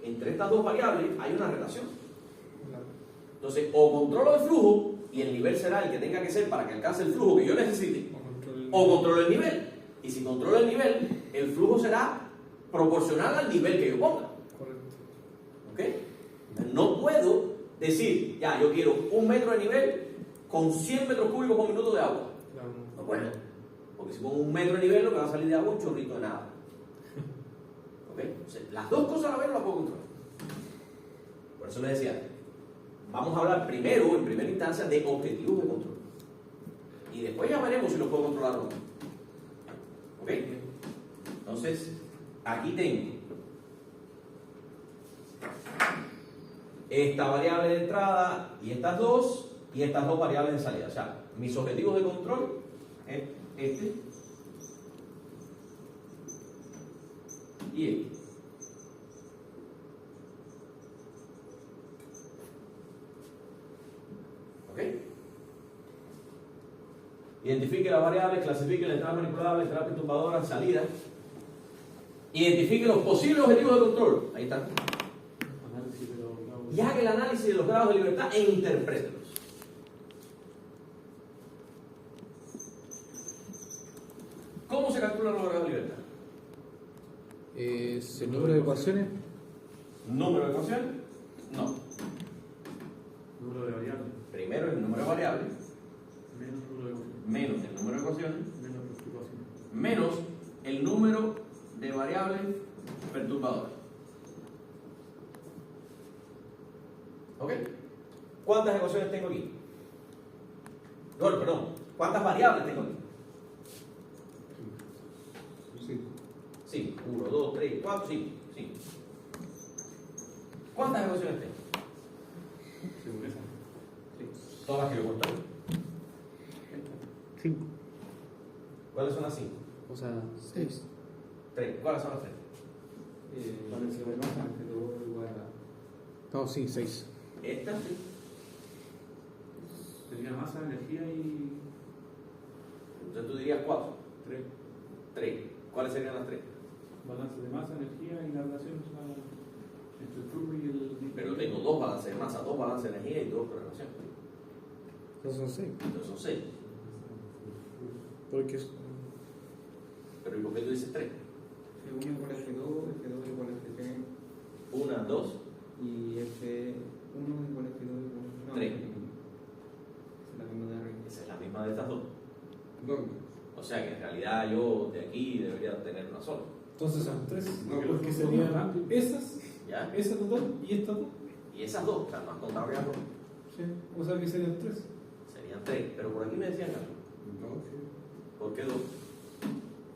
Entre estas dos variables hay una relación. Entonces, o controlo el flujo, y el nivel será el que tenga que ser para que alcance el flujo que yo necesite, o controlo el nivel. Y si controlo el nivel, el flujo será proporcional al nivel que yo ponga. Correcto. ¿Ok? No puedo decir, ya, yo quiero 1 metro de nivel con 100 metros cúbicos por minuto de agua. Claro. No puedo. Porque si pongo 1 metro de nivel, lo que va a salir de agua es un chorrito de nada. ¿Ok? Entonces, las dos cosas a la vez no las puedo controlar. Por eso les decía, vamos a hablar primero, en primera instancia, de objetivos de control. Y después ya veremos si los puedo controlar o no. ¿Ok? Entonces, aquí tengo esta variable de entrada y estas dos variables de salida. O sea, mis objetivos de control es este y este. ¿Ok? Identifique las variables, clasifique la entrada manipulable, entrada perturbadora, salida. Identifique los posibles objetivos de control. Ahí están. Y haga el análisis de los grados de libertad e interprételos. ¿Cómo se calculan los grados de libertad? ¿Es el número de ecuaciones? ¿Número de ecuaciones? No. Número de variables. Primero el número de variables, Menos número de ecuaciones. menos el número de ecuaciones, Menos ecuaciones. menos el número de variables perturbadoras. ¿Ok? ¿Cuántas ecuaciones tengo aquí? No, perdón. ¿Cuántas variables tengo aquí? 5. 1, 2, 3, 4, 5. ¿Cuántas ecuaciones tengo? Según esa. Todas las que yo controlo. 5. ¿Cuáles son las 5? O sea, 6. 3. ¿Cuáles son las 3? Valencia de masa, que todo igual a... no, sí, 6. Esta sí. Sería masa, energía y Entonces tú dirías 4. 3. 3. ¿Cuáles serían las 3? Balance de masa, energía y la relación entre el flujo y el... Pero tengo 2 balances de masa, 2 balances de energía y 2 correlaciones. Esos son 6. Entonces son 6. Porque es... Pero ¿y por qué tú dices 3? F1 igual a F2, F2 igual a F3, 1, 2, y F1 igual a F2 igual a... 3. Esa es la misma de arriba. Esa es la misma de estas dos. ¿Dónde? O sea que en realidad yo de aquí debería tener una sola. Entonces son 3. No, Porque no, serían no. esas, ¿Ya? estas dos y estas dos. Y esas dos, o sea, no has contado ya dos. Sí. O sea que serían 3. Serían 3. Pero por aquí me decían algo. No, sí, ¿Por qué 2?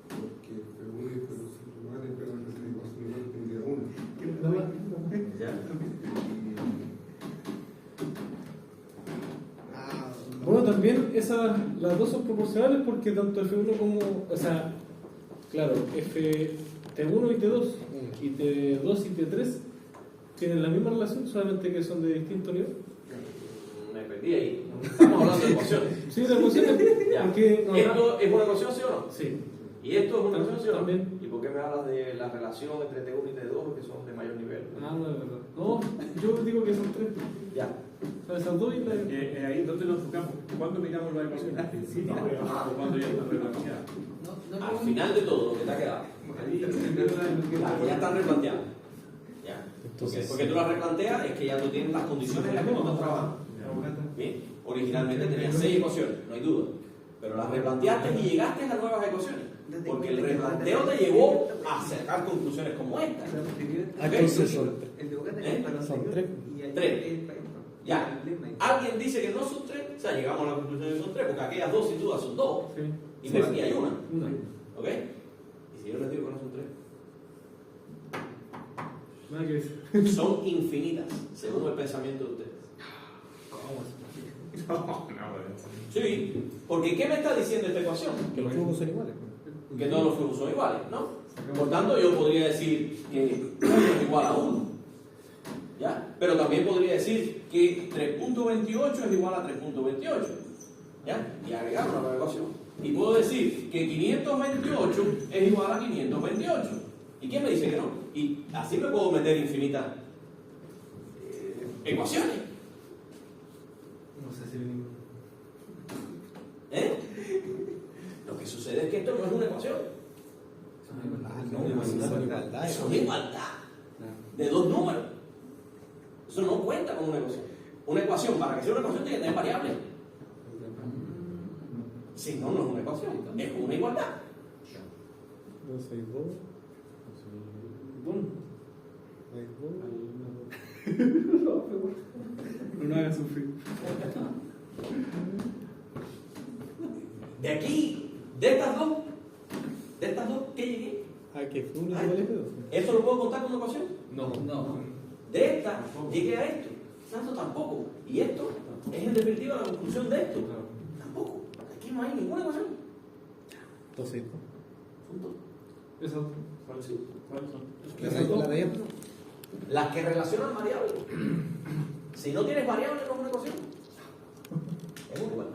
porque F1 y F2 son iguales, pero el F2 tendría 1. ¿Ya? Bueno, también las dos son proporcionales porque tanto F1 como, o sea, claro, T1 y T2 y T2 y T3 tienen la misma relación, solamente que son de distinto nivel. Me perdí ahí. Estamos hablando de ecuaciones. Sí, de ecuaciones. Ya. Porque ¿Esto es una ecuación, sí o no? sí. ¿Y esto es una ecuación, sí o no? También. ¿Y por qué me hablas de la relación entre T1 y T2 que son de mayor nivel? Ah, no, es verdad. No, yo digo que son 3. Ya. O sea, esas dos y la... ahí donde nos enfocamos. ¿Cuándo miramos la ecuación? ¿Al principio o cuando ya está replanteada? Al final de todo, lo que te ha quedado. Ahí Claro, ya está replanteado. Ya. Entonces, Porque tú la replanteas es que ya tú tienes las condiciones en las que tú estás trabajando. Bien. Originalmente tenías 6 ecuaciones, no hay duda. Pero las replanteaste y llegaste a nuevas ecuaciones. Porque el replanteo te llevó a sacar conclusiones como esta. entonces son El de Bogotá ¿Eh? para Son anterior 3. y el- Tres. el- Ya. Alguien dice que no son 3, o sea, llegamos a la conclusión de que son 3, porque aquellas dos sin duda son 2. Sí. Y por aquí hay una. Una. ¿Ok? Y si yo les digo que no son 3. Nada que decir. Son infinitas, según el pensamiento de ustedes. Sí, porque ¿qué me está diciendo esta ecuación? Que los flujos son iguales. Que todos los flujos son iguales, ¿no? Por tanto, yo podría decir que 1 es igual a 1. ¿Ya? Pero también podría decir que 3.28 es igual a 3.28. ¿Ya? Y agregar una nueva ecuación. Y puedo decir que 528 es igual a 528. ¿Y quién me dice que no? Y así me puedo meter infinitas ecuaciones. No sé si venimos. ¿Eh? Lo que sucede es que esto no es una ecuación. Son igualdades. Es una igualdad de dos números. Eso no cuenta como una ecuación. Una ecuación, para que sea una ecuación, tiene que tener variables. Si no, no es una ecuación, es una igualdad. 2, 6, 2. No hagas sufrir. De aquí, de estas dos, ¿qué llegué? Ah, que fue una igual a F2. ¿Esto lo puedo contar como ecuación? No. No. De esta, llegué a esto. Santo tampoco. Y esto es en definitiva la conclusión de esto. Tampoco. Aquí no hay ninguna ecuación. Entonces, Son dos. Eso. ¿Cuáles son? la de Las que relacionan variables. Si no tienes variables, no es una ecuación. Es un igual.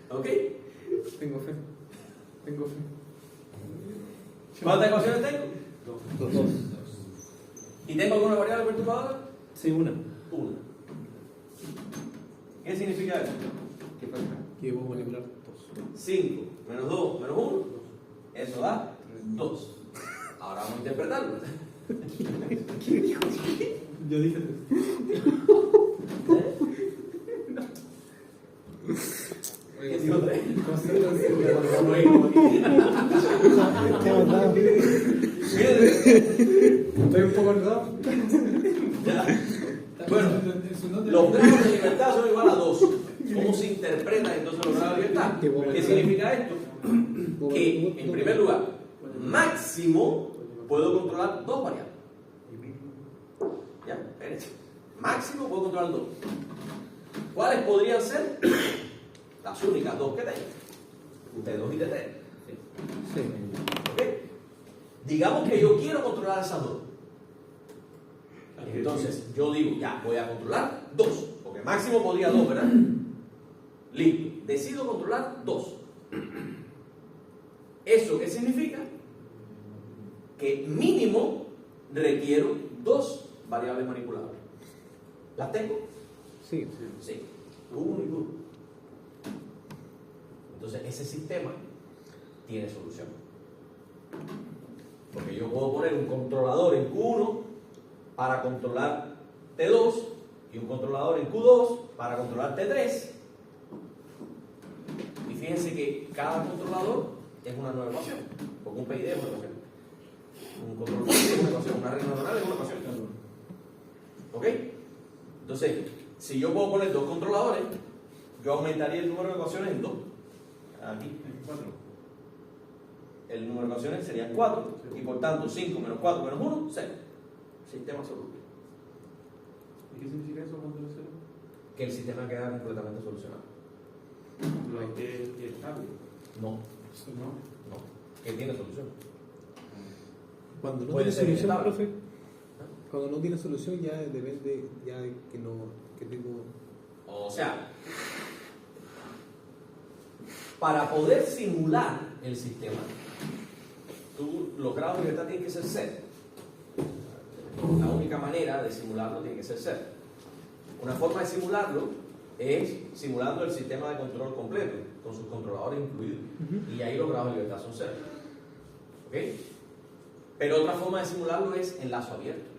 ¿Ok? Tengo fe. ¿Cuántas ecuaciones tengo? dos. ¿Y tengo alguna variable perturbadora? Sí, una. Una. ¿Qué significa eso? Que puedo manipular dos. 5 menos 2 menos 1. Eso da 2. Ahora vamos a interpretarlo. Yo dije ¿Qué digo 3? Estoy un poco ordenado. Bueno, los grados de libertad son igual a 2. ¿Cómo se interpretan entonces los grados de libertad? ¿Qué significa esto? Que, en primer lugar, máximo puedo controlar dos variables. Ya, espérense. Máximo puedo controlar dos. ¿Cuáles podrían ser? Las únicas dos que tengo. T2 y T3. Sí. ¿Ok? Digamos que yo quiero controlar esas dos. Entonces, yo digo, ya, voy a controlar dos. Porque máximo podría dos, ¿verdad? Listo. Decido controlar dos. ¿Eso qué significa? Que mínimo requiero dos variables manipulables. ¿Las tengo? Sí. Sí. Uno y uno. Entonces, ese sistema tiene solución. Porque yo puedo poner un controlador en Q1 para controlar T2 y un controlador en Q2 para controlar T3. Y fíjense que cada controlador es una nueva ecuación. Porque un PID es una ecuación. Un controlador es una ecuación. Una regla neuronal es una ecuación. ¿Ok? Entonces, si yo puedo poner dos controladores, yo aumentaría el número de ecuaciones en 2. Aquí, en 4. El número de ecuaciones serían 4. Y por tanto, 5 menos 4 menos 1, 0. Sistema absoluto. ¿Y qué significa eso cuando es cero? Que el sistema queda completamente solucionado. No, que es estable. No, ¿No? no. Que tiene solución. Cuando no Puede tiene ser solución, inestable. profe, cuando no tiene solución ya depende ya de que tengo. O sea, para poder simular el sistema, los grados de libertad tienen que ser 0. La única manera de simularlo tiene que ser 0. Una forma de simularlo es simulando el sistema de control completo, con sus controladores incluidos. Y ahí los grados de libertad son 0. ¿Ok? Pero otra forma de simularlo es en lazo abierto.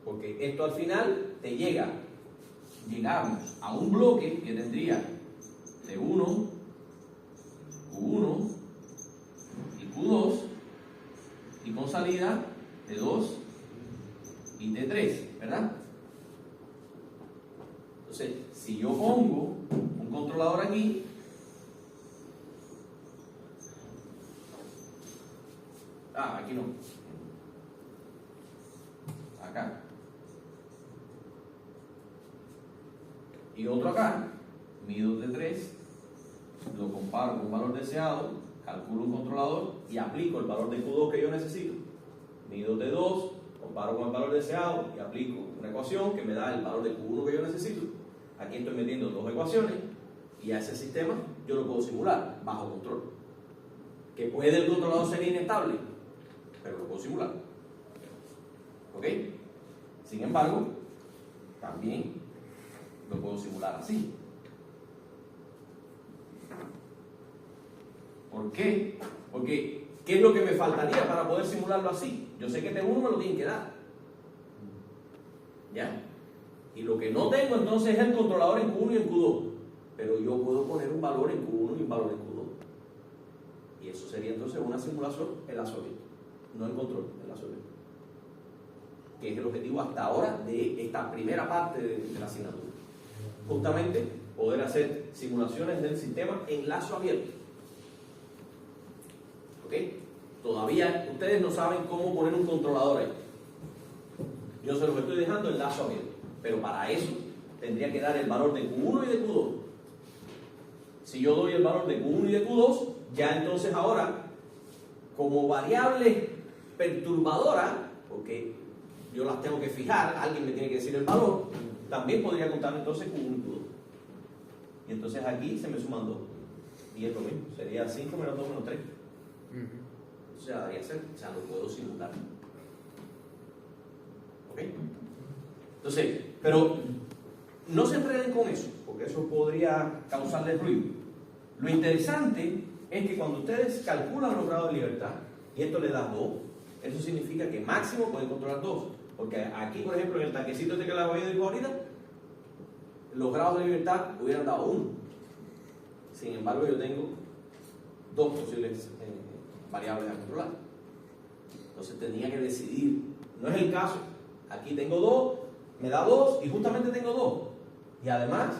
Porque esto al final te llegamos a un bloque que tendría T1, Q1 y Q2, y con salida T2 y T3, ¿verdad? Entonces, si yo pongo un controlador aquí, aquí no, acá, y otro acá, mido T3, lo comparo con un valor deseado, calculo un controlador y aplico el valor de Q2 que yo necesito. Mido T2, comparo con el valor deseado y aplico una ecuación que me da el valor de Q1 que yo necesito. Aquí estoy metiendo dos ecuaciones y a ese sistema yo lo puedo simular bajo control. Que puede el controlador ser inestable, pero lo puedo simular. ¿Ok? Sin embargo, también lo puedo simular así. ¿Por qué? Porque, ¿qué es lo que me faltaría para poder simularlo así? Yo sé que T1 me lo tienen que dar. ¿Ya? Y lo que no tengo entonces es el controlador en Q1 y en Q2. Pero yo puedo poner un valor en Q1 y un valor en Q2. Y eso sería entonces una simulación en lazo abierto. No en control, en lazo abierto. Que es el objetivo hasta ahora de esta primera parte de la asignatura. Justamente poder hacer simulaciones del sistema en lazo abierto. ¿Ok? todavía ustedes no saben cómo poner un controlador ahí. Yo se los estoy dejando el lazo abierto, pero para eso tendría que dar el valor de Q1 y de Q2. Si yo doy el valor de Q1 y de Q2, ya entonces ahora, como variable perturbadora, porque yo las tengo que fijar, alguien me tiene que decir el valor, también podría contar entonces Q1 y Q2. Y entonces aquí se me suman 2. Y es lo mismo, sería 5 menos 2 menos 3. O sea, daría ser, o sea, lo puedo simular. ¿Ok? Entonces, pero no se enreden con eso, porque eso podría causarles ruido. Lo interesante es que cuando ustedes calculan los grados de libertad, y esto le da 2, eso significa que máximo pueden controlar 2. Porque aquí, por ejemplo, en el tanquecito este que les había dicho ahorita, los grados de libertad hubieran dado 1. Sin embargo, yo tengo 2 posibles variables a controlar. Entonces tenía que decidir. No es el caso. Aquí tengo 2, me da 2 y justamente tengo 2. Y además,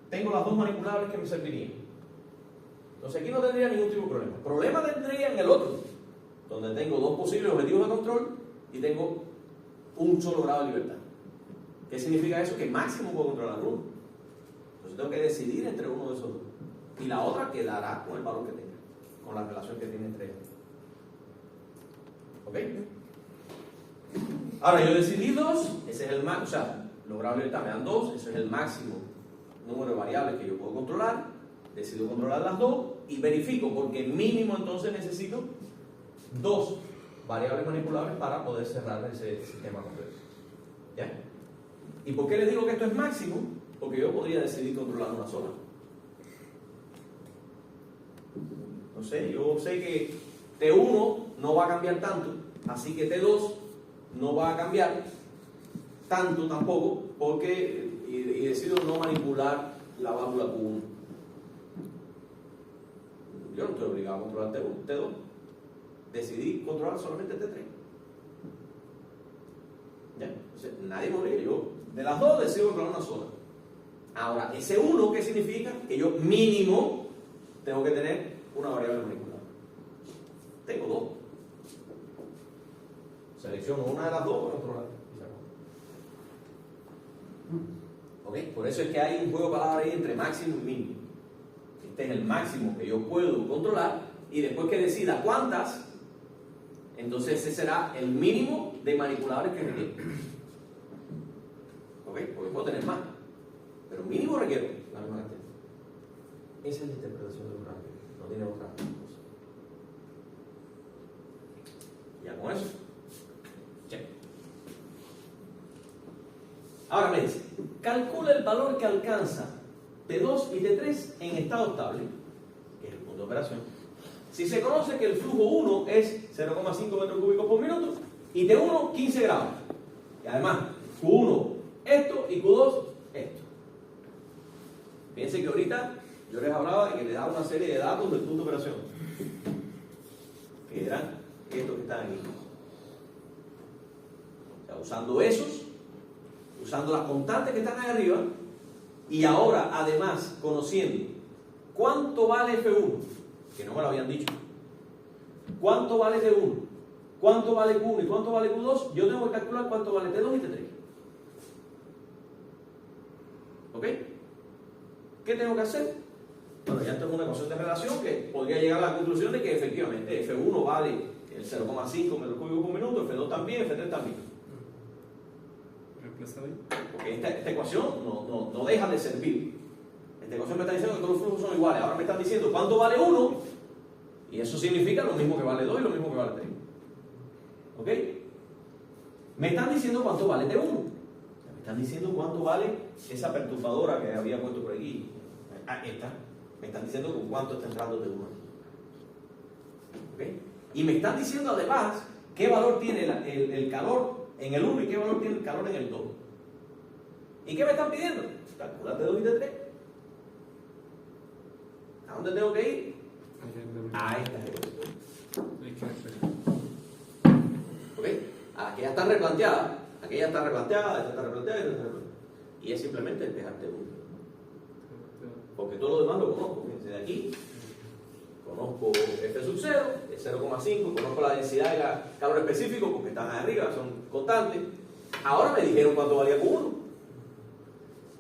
tengo las 2 manipulables que me servirían. Entonces aquí no tendría ningún tipo de problema. Problema tendría en el otro, donde tengo 2 posibles objetivos de control y tengo un solo grado de libertad. ¿Qué significa eso? Que máximo puedo controlar 1. Entonces tengo que decidir entre uno de esos 2. Y la otra quedará con el valor que tenga, con la relación que tiene entre ellos. ¿Ok? Ahora yo decidí 2, ese es el máximo, o sea, los grados de libertad me dan 2, ese es el máximo número de variables que yo puedo controlar. Decido controlar las 2 y verifico, porque mínimo entonces necesito 2 variables manipulables para poder cerrar ese sistema completo. ¿Ya? ¿Y por qué les digo que esto es máximo? Porque yo podría decidir controlar una sola. No sé, yo sé que T1 no va a cambiar tanto, así que T2 no va a cambiar tanto tampoco, porque y decido no manipular la válvula Q1. Yo no estoy obligado a controlar T1, T2. Decidí controlar solamente T3. ¿Ya? Entonces, nadie me obliga. Yo de las 2 decido controlar una sola. Ahora, ese 1, ¿qué significa? Que yo mínimo tengo que tener una variable manipulada. Tengo 2. Selecciono una de las 2 para controlar. ¿Ok? Por eso es que hay un juego de palabras ahí entre máximo y mínimo. Este es el máximo que yo puedo controlar, y después que decida cuántas, entonces ese será el mínimo de manipulables que requiero. ¿Ok? Porque puedo tener más, pero mínimo requiero la misma cantidad. Esa es la interpretación de un rango, no tiene otra cosa. Ya con eso, check. Ahora me dice, calcula el valor que alcanza T2 y T3 en estado estable, que es el punto de operación, si se conoce que el flujo 1 es 0,5 metros cúbicos por minuto y T1 15 grados. Y además, Q1 esto y Q2 esto. Fíjense que ahorita yo les hablaba de que les daba una serie de datos del punto de operación, que eran estos que están aquí. O sea, usando esos, usando las constantes que están ahí arriba, y ahora además conociendo cuánto vale F1, que no me lo habían dicho, cuánto vale T1, cuánto vale Q1 y cuánto vale Q2, yo tengo que calcular cuánto vale T2 y T3. ¿Ok? ¿Qué tengo que hacer? Bueno, ya tengo una ecuación de relación que podría llegar a la conclusión de que efectivamente F1 vale el 0,5 metros cúbicos por minuto, F2 también, F3 también. Porque esta ecuación no deja de servir. Esta ecuación me está diciendo que todos los flujos son iguales. Ahora me están diciendo cuánto vale 1, y eso significa lo mismo que vale 2 y lo mismo que vale 3. ¿Ok? Me están diciendo cuánto vale T1. Me están diciendo cuánto vale esa perturbadora que había puesto por aquí. Esta. Me están diciendo con cuánto está entrando T1. ¿Ok? Y me están diciendo además qué valor tiene el calor en el 1 y qué valor tiene el calor en el 2. ¿Y qué me están pidiendo? Calcula T2 y T3. ¿A dónde tengo que ir? A esta ecuación. ¿Ok? Aquella está replanteada, aquella está replanteada, esta está replanteada, esta está replanteada. Y es simplemente despejarte uno. Porque todo lo demás lo conozco. Fíjense, de aquí conozco F sub 0, es 0,5, conozco la densidad y el calor específico porque están arriba, son constantes. Ahora me dijeron cuánto valía Q1.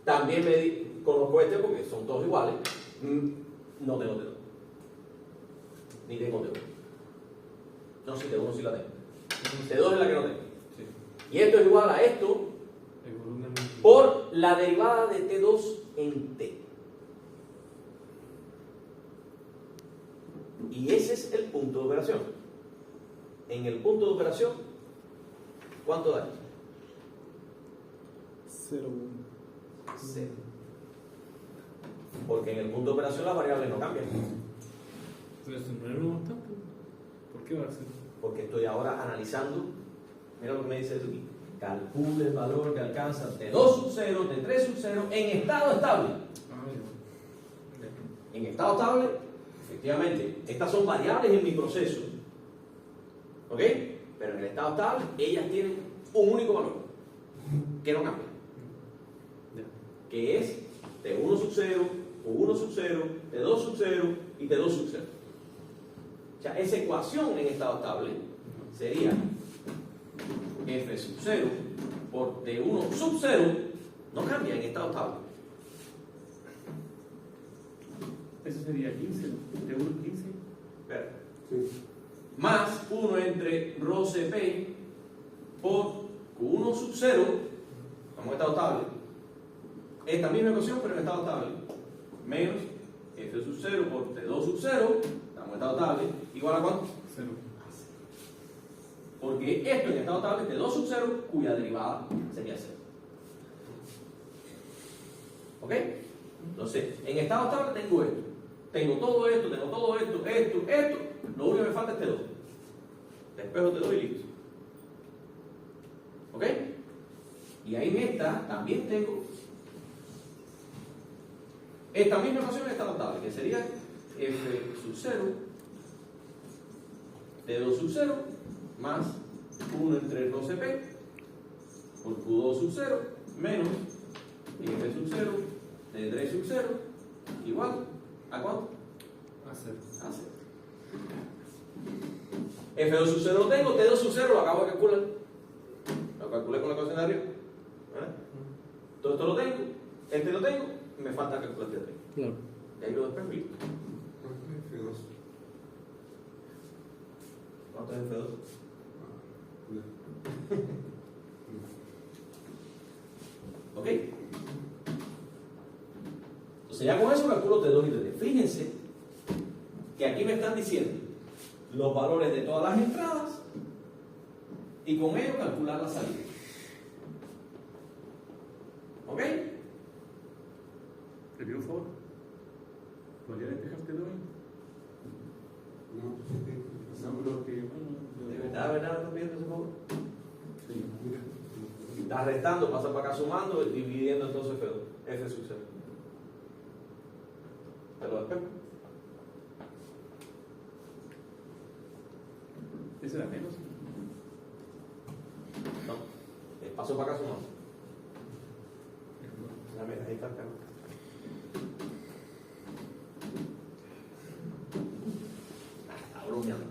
También conozco este porque son todos iguales. No tengo T2. Ni tengo T1. No, sí, T1 sí la tengo. T2 es la que no tengo. Y esto es igual a esto por la derivada de T2 en T. Y ese es el punto de operación. En el punto de operación, ¿cuánto da? 0,1. 0. Porque en el punto de operación las variables no cambian. Pero eso no era una constante. ¿Por qué va a ser? Porque estoy ahora analizando, mira lo que me dice aquí, calcule el valor que alcanza T2 sub 0, T3 sub 0 en estado estable. En estado estable, efectivamente, estas son variables en mi proceso. ¿Ok? Pero en el estado estable, ellas tienen un único valor, que no cambia. Que es T1 sub 0, Q1 sub 0, T2 sub 0 y T2 sub 0. O sea, esa ecuación en estado estable sería F sub 0 por T1 sub 0, no cambia en estado estable. Eso sería 15, de 1 a 15. Espera. Sí. Más 1 entre rho Cp por Q1 sub 0, como estado estable. Esta misma ecuación, pero en estado estable. Menos F sub 0 por T2 sub 0, estamos en estado estable, igual a ¿cuánto? 0. Porque esto en estado estable es T2 sub 0, cuya derivada sería 0. ¿Ok? Entonces, en estado estable tengo esto. Tengo todo esto, tengo todo esto, esto. Lo único que me falta es T2. Despejo T2 y listo. ¿Ok? Y ahí en esta también tengo esta misma ecuación en estado estable, que sería F sub 0, T2 sub 0, más 1 entre rho Cp por Q2 sub 0, menos F sub 0, T3 sub 0, igual ¿a cuánto? A 0. A 0. F2 sub 0 lo tengo, T2 sub 0 lo acabo de calcular. Lo calculé con la ecuación de arriba. Todo esto lo tengo, este lo tengo, me falta calcular T3. Claro. Y ahí lo despejo y listo. F2. ¿Cuánto es F2? ¿Ok? Entonces ya con eso calculo T2 y T3. Fíjense que aquí me están diciendo los valores de todas las entradas y con ello calcular la salida. ¿Ok? ¿Te pido un favor? ¿Podría despejarte de hoy? No, No, pero que. ¿De verdad estás viendo ese favor? Sí. mira. Estás restando, pasa para acá sumando, dividiendo entonces F sub 0. ¿Te lo despejo? ¿Ese era menos? No. Paso para acá sumando. Mira, ahí está el cambio. Está bromeando.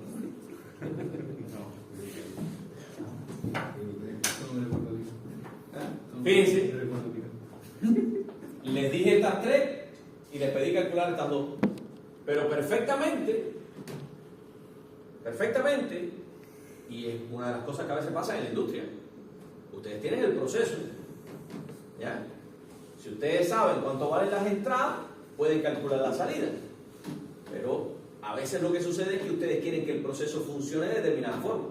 Fíjense, les dije estas tres y les pedí calcular estas dos. Pero perfectamente, y es una de las cosas que a veces pasa en la industria. Ustedes tienen el proceso, ¿ya? Si ustedes saben cuánto valen las entradas, pueden calcular la salida. Pero a veces lo que sucede es que ustedes quieren que el proceso funcione de determinada forma.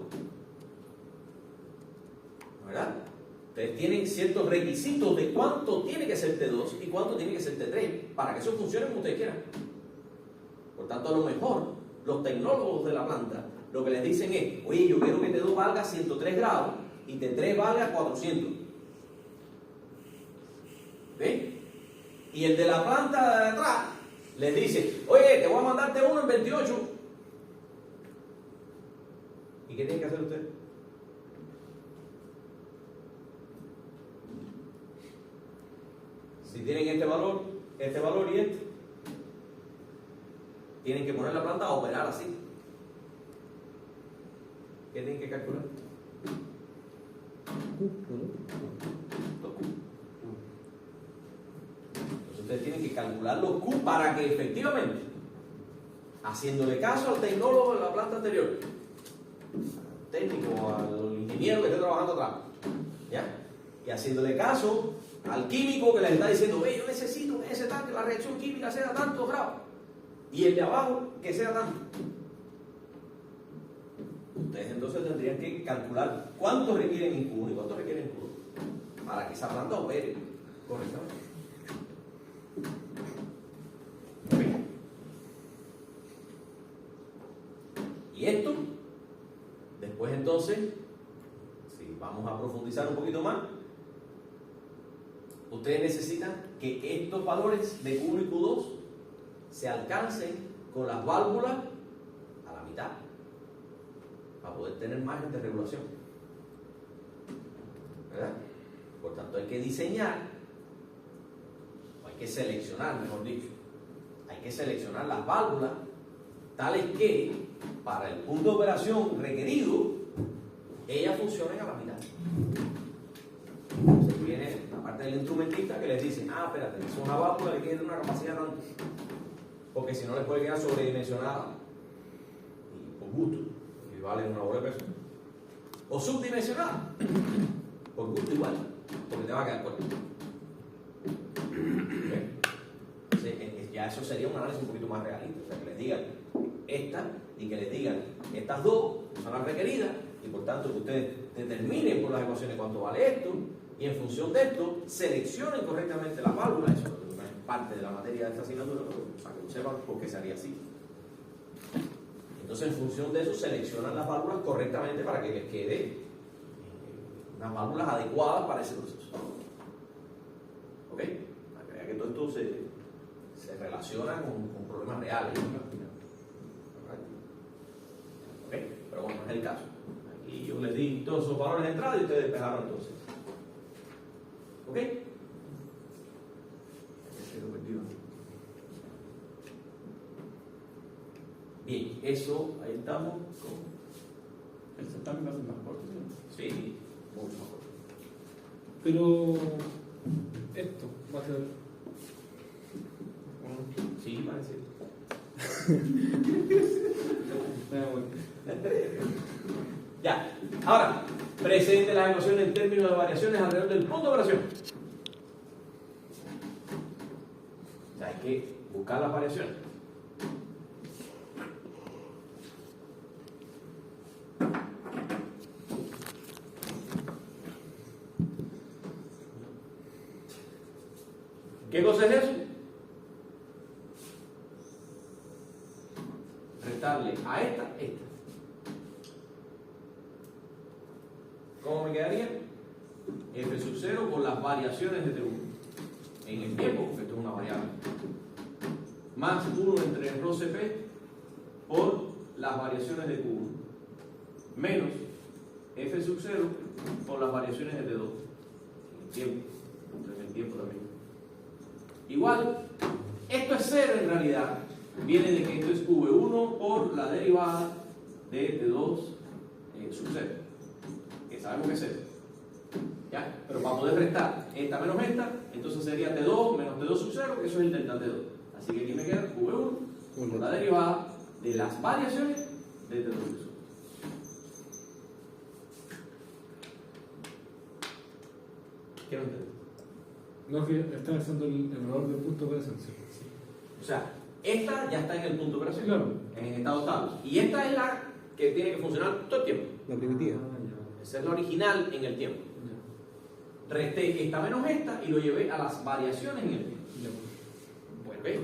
¿Verdad? Ustedes tienen ciertos requisitos de cuánto tiene que ser T2 y cuánto tiene que ser T3 para que eso funcione como ustedes quieran. Por tanto, a lo mejor los tecnólogos de la planta lo que les dicen es: oye, yo quiero que T2 valga 103 grados y T3 valga 400. ¿Ven? Y el de la planta de atrás les dice: oye, te voy a mandar T1 en 28. ¿Y qué tienen que hacer ustedes? Si tienen este valor y este, tienen que poner la planta a operar así. ¿Qué tienen que calcular? Los Q. Entonces ustedes tienen que calcular los Q para que efectivamente, haciéndole caso al tecnólogo de la planta anterior, al técnico, al ingeniero que esté trabajando atrás, ¿ya? Y haciéndole caso al químico que les está diciendo, ve, yo necesito que ese tanque, la reacción química sea tanto grado, y el de abajo que sea tanto. Ustedes entonces tendrían que calcular cuánto requieren en Q1 y cuánto requieren en Q2 para que esa planta opere correctamente. ¿Okay? Y esto, después entonces, si vamos a profundizar un poquito más, ustedes necesitan que estos valores de Q1 y Q2 se alcancen con las válvulas a la mitad para poder tener margen de regulación, ¿verdad? Por tanto, hay que diseñar, o hay que seleccionar, mejor dicho, hay que seleccionar las válvulas tales que para el punto de operación requerido ellas funcionen a la mitad. Entonces viene la parte del instrumentista que les dice, espérate, es una válvula que tiene una capacidad tanto, porque si no les puede quedar sobredimensionada y por gusto, y vale una hora de peso, o subdimensionada por gusto igual, porque te va a quedar corto. Ya eso sería un análisis un poquito más realista, o sea, que les digan esta y que les digan estas dos son las requeridas, y por tanto que ustedes determinen por las ecuaciones cuánto vale esto, y en función de esto seleccionen correctamente las válvulas. Eso es parte de la materia de esta asignatura, pero para que lo sepan por qué se haría así. Entonces en función de eso seleccionan las válvulas correctamente para que les quede unas válvulas adecuadas para ese proceso. ¿Ok? Para que todo esto se relaciona con problemas reales. ¿Ok? Pero bueno, no es el caso. Aquí yo les di todos esos valores de entrada y ustedes despejaron entonces. ¿Ok? Bien, eso, ahí estamos con... El certamen va a ser más corto, ¿sí? Sí, mucho más corto. Pero esto va a ser... Sí, parece. Ya, ahora, presente las ecuaciones en términos de variaciones alrededor del punto de operación. O sea, hay que buscar las variaciones. ¿Qué cosa es eso? Restarle a esta. ¿Cómo me quedaría? F sub 0 por las variaciones de T1 en el tiempo, porque esto es una variable, más 1 entre ρ CP por las variaciones de Q1 menos F sub 0 por las variaciones de T2 en el tiempo, en el tiempo también. Igual, esto es 0 en realidad, viene de que esto es V1 por la derivada de T2 sub 0, que sabemos que es 0. ¿Ya? Pero para poder restar esta menos esta, entonces sería T2 menos T2 sub 0, que eso es el delta T2. Así que aquí me queda V1 por la derivada de las variaciones de T2 sub 0. ¿Qué no entiendes? No, que están haciendo el valor del punto de operación. Sí. O sea, esta ya está en el punto de operación, Claro. en el estado estable. Y esta es la que tiene que funcionar todo el tiempo. La primitiva. Esa es la original en el tiempo. Resté esta menos esta y lo llevé a las variaciones en el tiempo. Pues ve.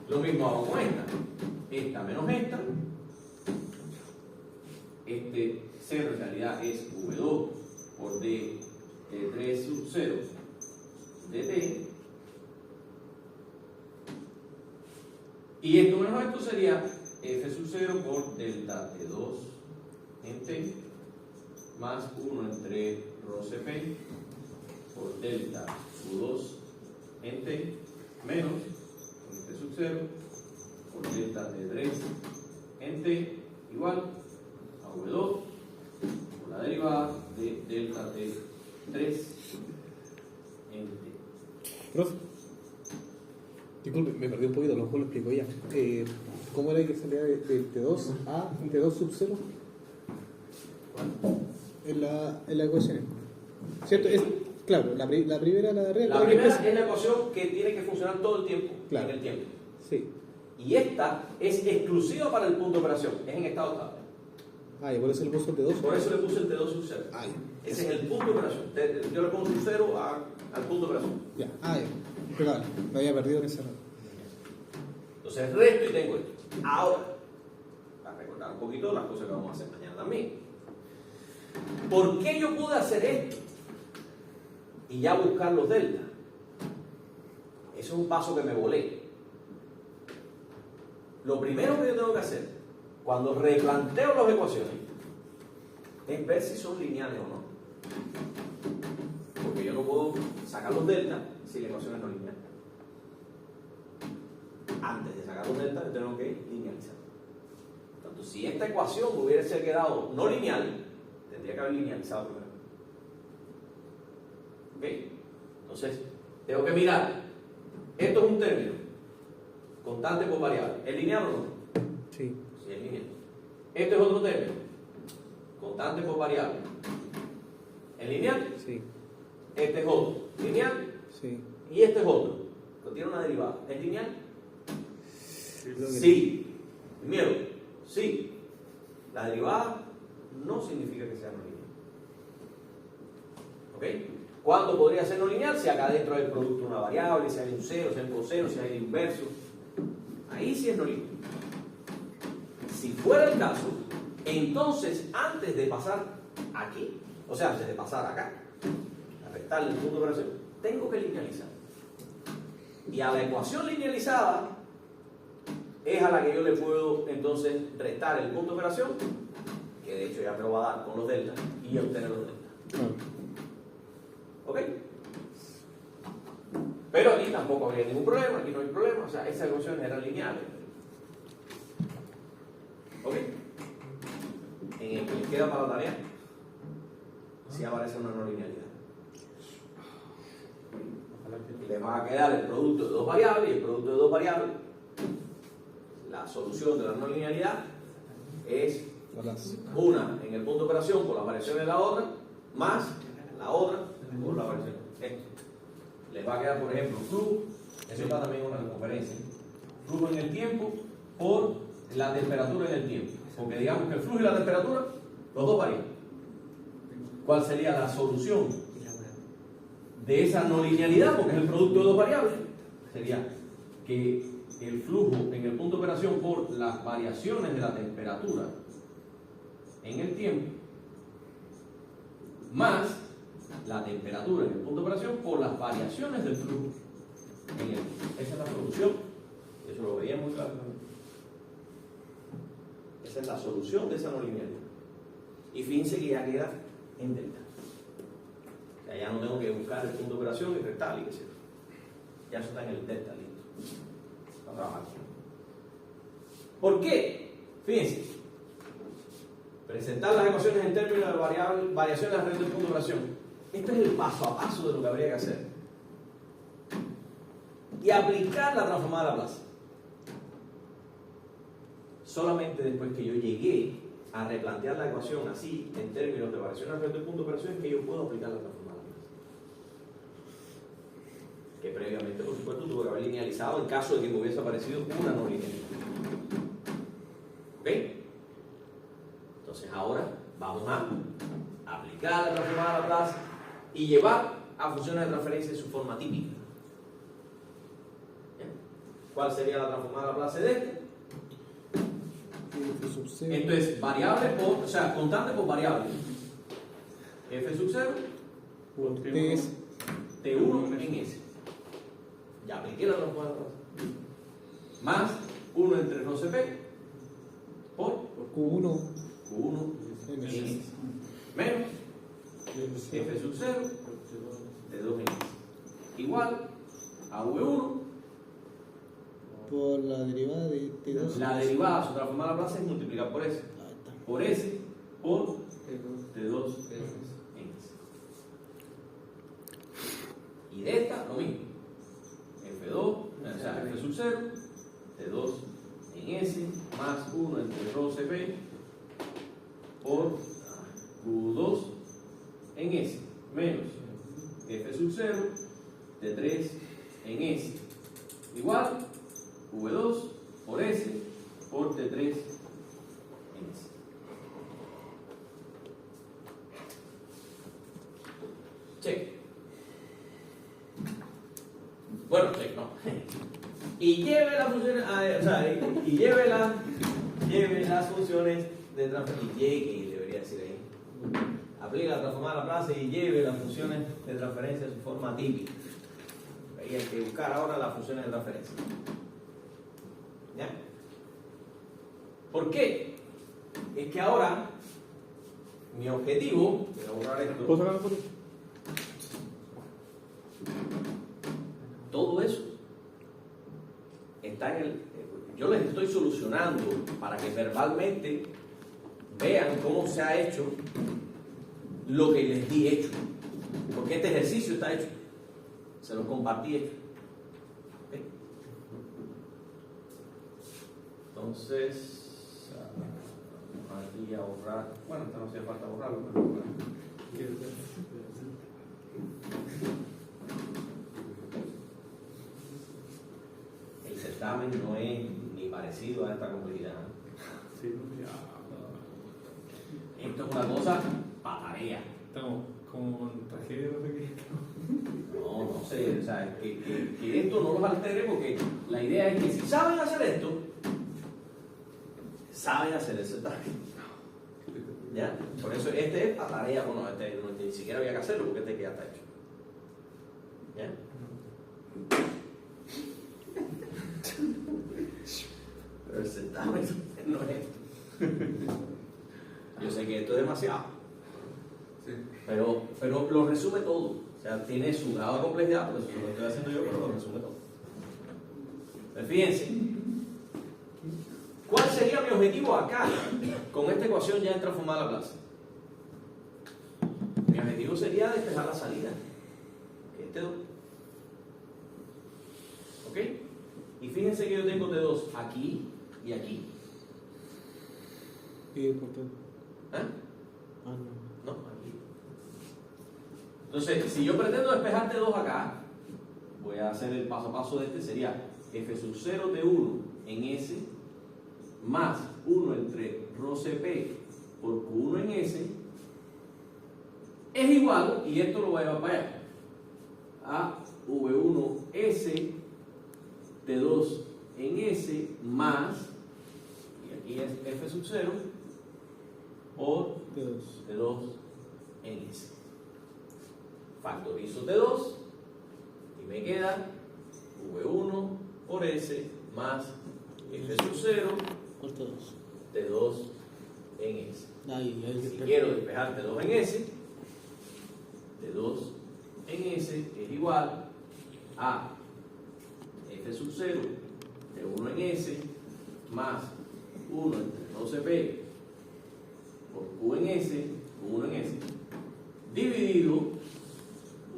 Lo mismo hago con esta. Esta menos esta. Este 0 en realidad es V2 por D3 sub 0 dt. Y esto menos esto sería F sub 0 por delta T2 en T más 1 entre ρ CP por delta Q2 en T menos F sub 0 por delta Profe, disculpe, me perdí un poquito, a lo mejor lo explico ya. ¿Cómo era que salía de T2 a T2 sub 0? En la ecuación. ¿Cierto? Es, claro, la primera, la de arriba. La primera es la ecuación que tiene que funcionar todo el tiempo, Claro. en el tiempo. Sí. Y esta es exclusiva para el punto de operación, es en estado estable. Ah, y por eso le puso el T2. Por eso le puse el T2 sub 0. Ah, ya. Ese es el punto de operación. Yo le pongo sub 0 al punto de operación. Ya. Ah, ya. Impecable. Me había perdido en ese rato. Entonces resto y tengo esto. Ahora, para recordar un poquito las cosas que vamos a hacer mañana también. ¿Por qué yo pude hacer esto? Y ya buscar los delta. Eso es un paso que me volé. Lo primero que yo tengo que hacer, cuando replanteo las ecuaciones, es ver si son lineales o no. Porque yo no puedo sacar los delta si la ecuación es no lineal. Antes de sacar los delta, yo tengo que linealizar. Por tanto, si esta ecuación hubiese quedado no lineal, tendría que haber linealizado primero. ¿Ok? Entonces, tengo que mirar. Esto es un término, constante por variable. ¿Es lineal o no? Sí. Sí, es lineal. Esto es otro término, constante por variable. ¿Es lineal? Sí. Este es otro, lineal. Sí. Y este es otro, que tiene una derivada. ¿Es lineal? Creo que Sí. Miedo. Sí. La derivada no significa que sea no lineal. ¿Ok? ¿Cuánto podría ser no lineal? Si acá dentro hay el producto de una variable, si hay un cero, si hay un coseno, si hay el inverso. Ahí sí es no lineal. Si fuera el caso, entonces antes de pasar aquí, o sea, antes de pasar acá, a restarle el punto de operación, tengo que linealizar. Y a la ecuación linealizada es a la que yo le puedo entonces restar el punto de operación, que de hecho ya me lo va a dar con los deltas, y obtener los deltas. Claro. ¿Ok? Pero aquí tampoco habría ningún problema, aquí no hay problema, o sea, esas ecuaciones eran lineales. ¿Ok? En el que les queda para la tarea, si aparece una no linealidad. Y les va a quedar el producto de dos variables, y el producto de dos variables, la solución de la no linealidad es una en el punto de operación por la variación de la otra, más la otra por la variación. Les va a quedar, por ejemplo, flujo, eso está también en una conferencia, flujo en el tiempo por la temperatura en el tiempo. Porque digamos que el flujo y la temperatura, los dos varían. ¿Cuál sería la solución de esa no linealidad? Porque es el producto de dos variables. Sería que el flujo en el punto de operación por las variaciones de la temperatura en el tiempo más la temperatura en el punto de operación por las variaciones del flujo en el tiempo. Esa es la solución. Eso lo veía muy claro también. Esa es la solución de esa no linealidad. Y fíjense que ya queda en delta. O sea, ya no tengo que buscar el punto de operación y restar y qué sé yo. Ya eso está en el delta listo. Para trabajar. ¿Por qué? Fíjense. Presentar las ecuaciones en términos de variaciones alrededor del punto de operación. Esto es el paso a paso de lo que habría que hacer. Y aplicar la transformada a Laplace. Solamente después que yo llegué a replantear la ecuación así, en términos de variaciones alrededor del punto de operación, es que yo puedo aplicar la transformada a Laplace. Que previamente, por supuesto, tuve que haber linealizado en caso de que me hubiese aparecido una no linealidad. ¿Ok? Entonces ahora vamos a aplicar la transformada a Laplace y llevar a funciones de transferencia en su forma típica. ¿Bien? ¿Cuál sería la transformada a Laplace de este? Entonces, variable por, o sea, constante por variable. F sub 0 por T1 en S. Ya apliqué la transformada a Laplace. Más 1 entre rho CP por Q1 en S. Menos F sub 0 de 2 en S. Igual a V1 por la derivada de T2. La derivada, su transformada a Laplace es multiplicar por S. Por S por T2 en S. Y de esta, lo mismo. sub 0, T2 en S, más 1 entre rho CP por Q2 en S, menos F sub 0, T3 en S, igual V2 por S por T3 en S. Check. Bueno, check, no. Y lleve las funciones, y lleve las funciones de transferencia, y llegue, debería decir ahí. Aplica la transformada a Laplace y lleve las funciones de transferencia en su forma típica. Ahí hay que buscar ahora las funciones de transferencia. ¿Ya? ¿Por qué? Es que ahora mi objetivo, voy a borrar esto. ¿Puedo sacar la foto? Todo eso está en el. Yo les estoy solucionando para que verbalmente vean cómo se ha hecho lo que les di hecho. Porque este ejercicio está hecho. Se lo compartí hecho. ¿Okay? Entonces, aquí a borrar. Bueno, esto no hace falta borrarlo. El certamen no es ni parecido a esta complejidad. Esto es una cosa para tarea. Estamos como en tragedia, no sé qué. No sé, o sea, que esto no los altere, porque la idea es que si saben hacer esto, saben hacer ese certamen. ¿Ya? Por eso este es para tarea, bueno, este ni siquiera había que hacerlo porque este que ya está hecho. ¿Ya? Pero el certamen no es esto. Yo sé que esto es demasiado, pero lo resume todo. O sea, tiene su grado de complejidad, por eso lo estoy haciendo yo, pero lo resume todo. Pero fíjense, ¿cuál sería mi objetivo acá con esta ecuación ya en transformada a Laplace? Mi objetivo sería despejar la salida. Este 2. ¿Ok? Y fíjense que yo tengo T2 aquí y aquí. ¿Y por qué? ¿Eh? Ah, no. No, aquí. Entonces, si yo pretendo despejar T2 acá, voy a hacer el paso a paso de este, sería F sub 0 T1 en S más 1 entre rho CP por Q1 en S es igual, y esto lo voy a llevar para allá, a V1S T2 en S más, y aquí es F sub 0 por T2 en S. Factorizo T2 y me queda V1 por S más F sub 0 Por todos. T2 en S. Ahí, Si quiero despejar T2 en S, T2 en S es igual a F sub 0 T1 en S más 1 entre 2CP por Q en S, Q1 en S, dividido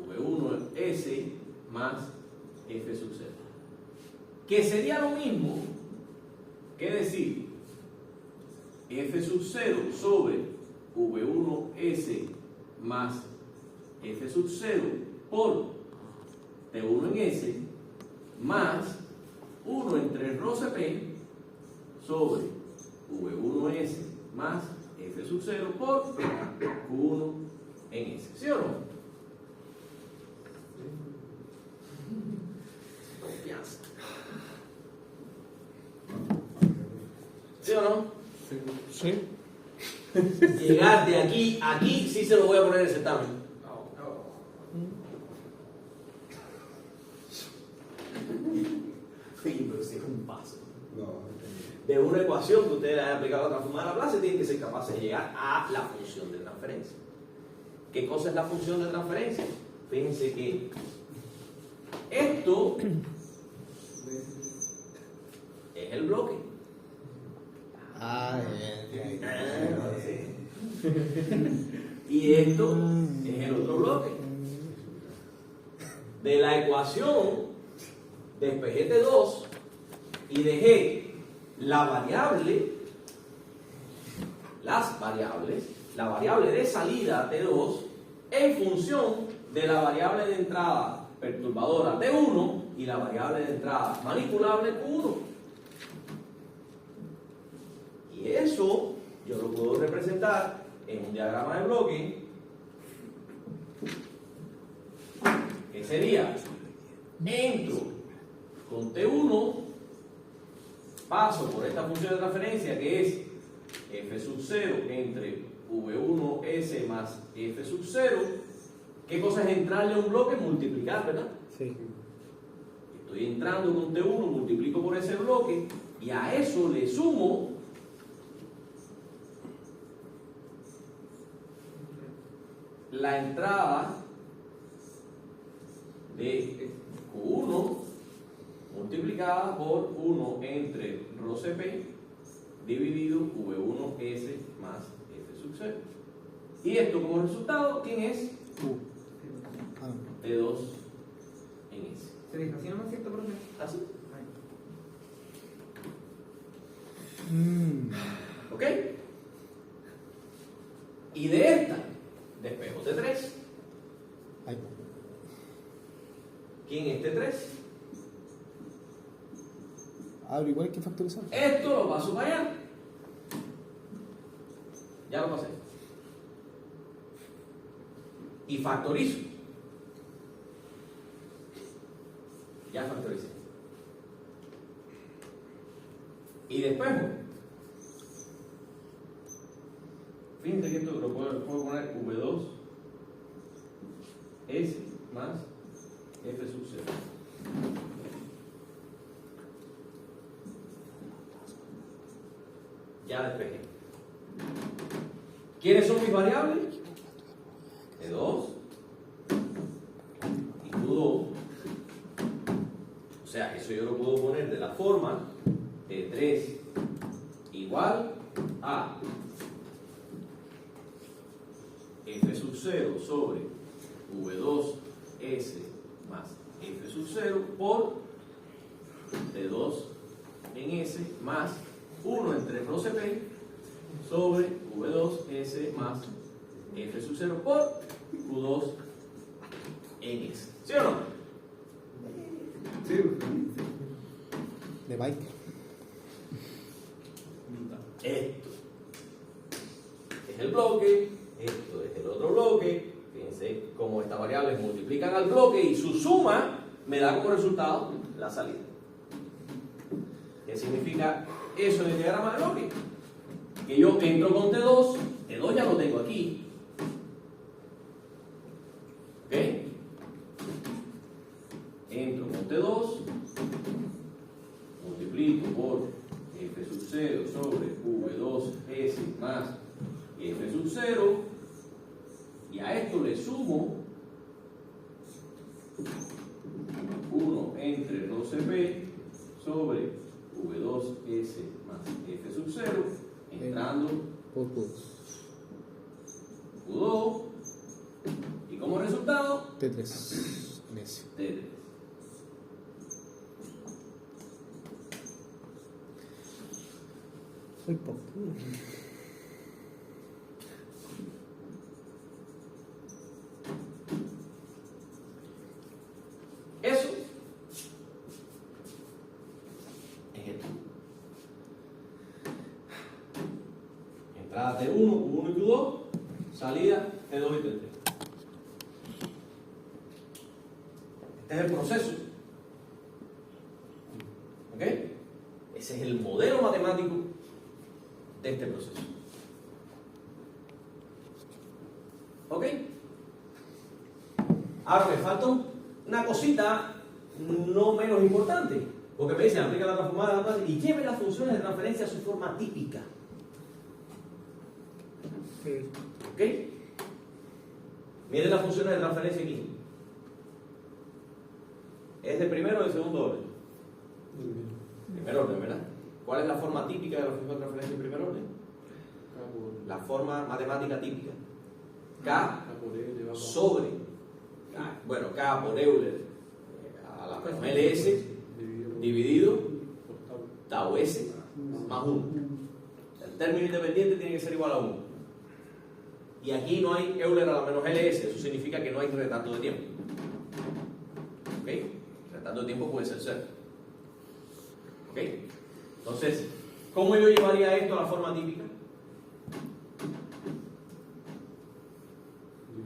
V1S más F sub 0. Que sería lo mismo que decir F sub 0 sobre V1S más F sub 0 por T1 en S más 1 entre rho CP sobre V1S más F sub 0 por Q1 en S. ¿Sí o no? Confianza. ¿Sí o no? Sí. Llegar de aquí a aquí, sí se lo voy a poner en el certamen. Sí, pero sí es un paso. De una ecuación que ustedes hayan aplicado a transformar a Laplace, tienen que ser capaces de llegar a la función de transferencia. ¿Qué cosa es la función de transferencia? Fíjense que esto es el bloque. Y esto es el otro bloque. De la ecuación despejé T2, y dejé las variables, la variable de salida T2 en función de la variable de entrada perturbadora T1 y la variable de entrada manipulable Q1. Y eso yo lo puedo representar en un diagrama de bloque que sería: entro con T1, paso por esta función de transferencia que es f sub 0 entre v1s más f sub 0. ¿Qué cosa es entrarle a un bloque? Multiplicar, ¿verdad? Sí. Estoy entrando con T1, multiplico por ese bloque y a eso le sumo la entrada de Q1 multiplicada por 1 entre ρ CP dividido V1S más F sub 0. Y esto como resultado, ¿quién es? T2 en S. ¿Se dijo así nomás, cierto, profe? ¿Así? ¿Ok? Y de esta, despejo T3. Ahí. ¿Quién es T3? Ahora igual hay que factorizar. Esto lo paso para allá. Ya lo pasé. Y factorizo. Ya factoricé. Y despejo. Fíjense que esto lo puedo poner V2 S más F sub 0. Ya despejé. ¿Quiénes son mis variables? T2 y Q2. O sea, eso yo lo puedo poner de la forma T3 igual a F sub 0 sobre V2S más F sub 0 por T2 en S más 1 entre ρ CP sobre V2S más F sub 0 por Q2 en S. ¿Sí o no? Sí. De Mike. Esto es el bloque, esto es el otro bloque. Fíjense cómo estas variables multiplican al bloque y su suma me da como resultado la salida. ¿Qué significa eso en el diagrama de bloque? Que yo entro con T2, T2 ya lo tengo aquí. ¿Ok? Entro con T2, multiplico por F sub 0 sobre V2S más F sub 0 y a esto le sumo 1 entre ρ CP sobre V2S más F sub 0 entrando Por Q2 y como resultado T3 en ese. T3. Soy poco. Eso es esto. Entrada T1, Q1 y Q2, salida T2 y T3. Este es el proceso. ¿Ok? Ese es el modelo matemático de este proceso. ¿Ok? Ahora me falta una cosita no menos importante, porque me dicen aplica la transformada y lleve las funciones de transferencia a su forma típica. ¿Ok? Miren las funciones de transferencia aquí. ¿Es de primero o de segundo orden? Primer orden, ¿verdad? ¿Cuál es la forma típica de la función de transferencia en primer orden? La forma matemática típica. K sobre K por Euler a la LS dividido tau S más 1. El término independiente tiene que ser igual a 1. Y aquí no hay Euler a la menos LS, eso significa que no hay retardo de tiempo. ¿Ok? El retardo de tiempo puede ser 0. ¿Ok? Entonces, ¿cómo yo llevaría esto a la forma típica?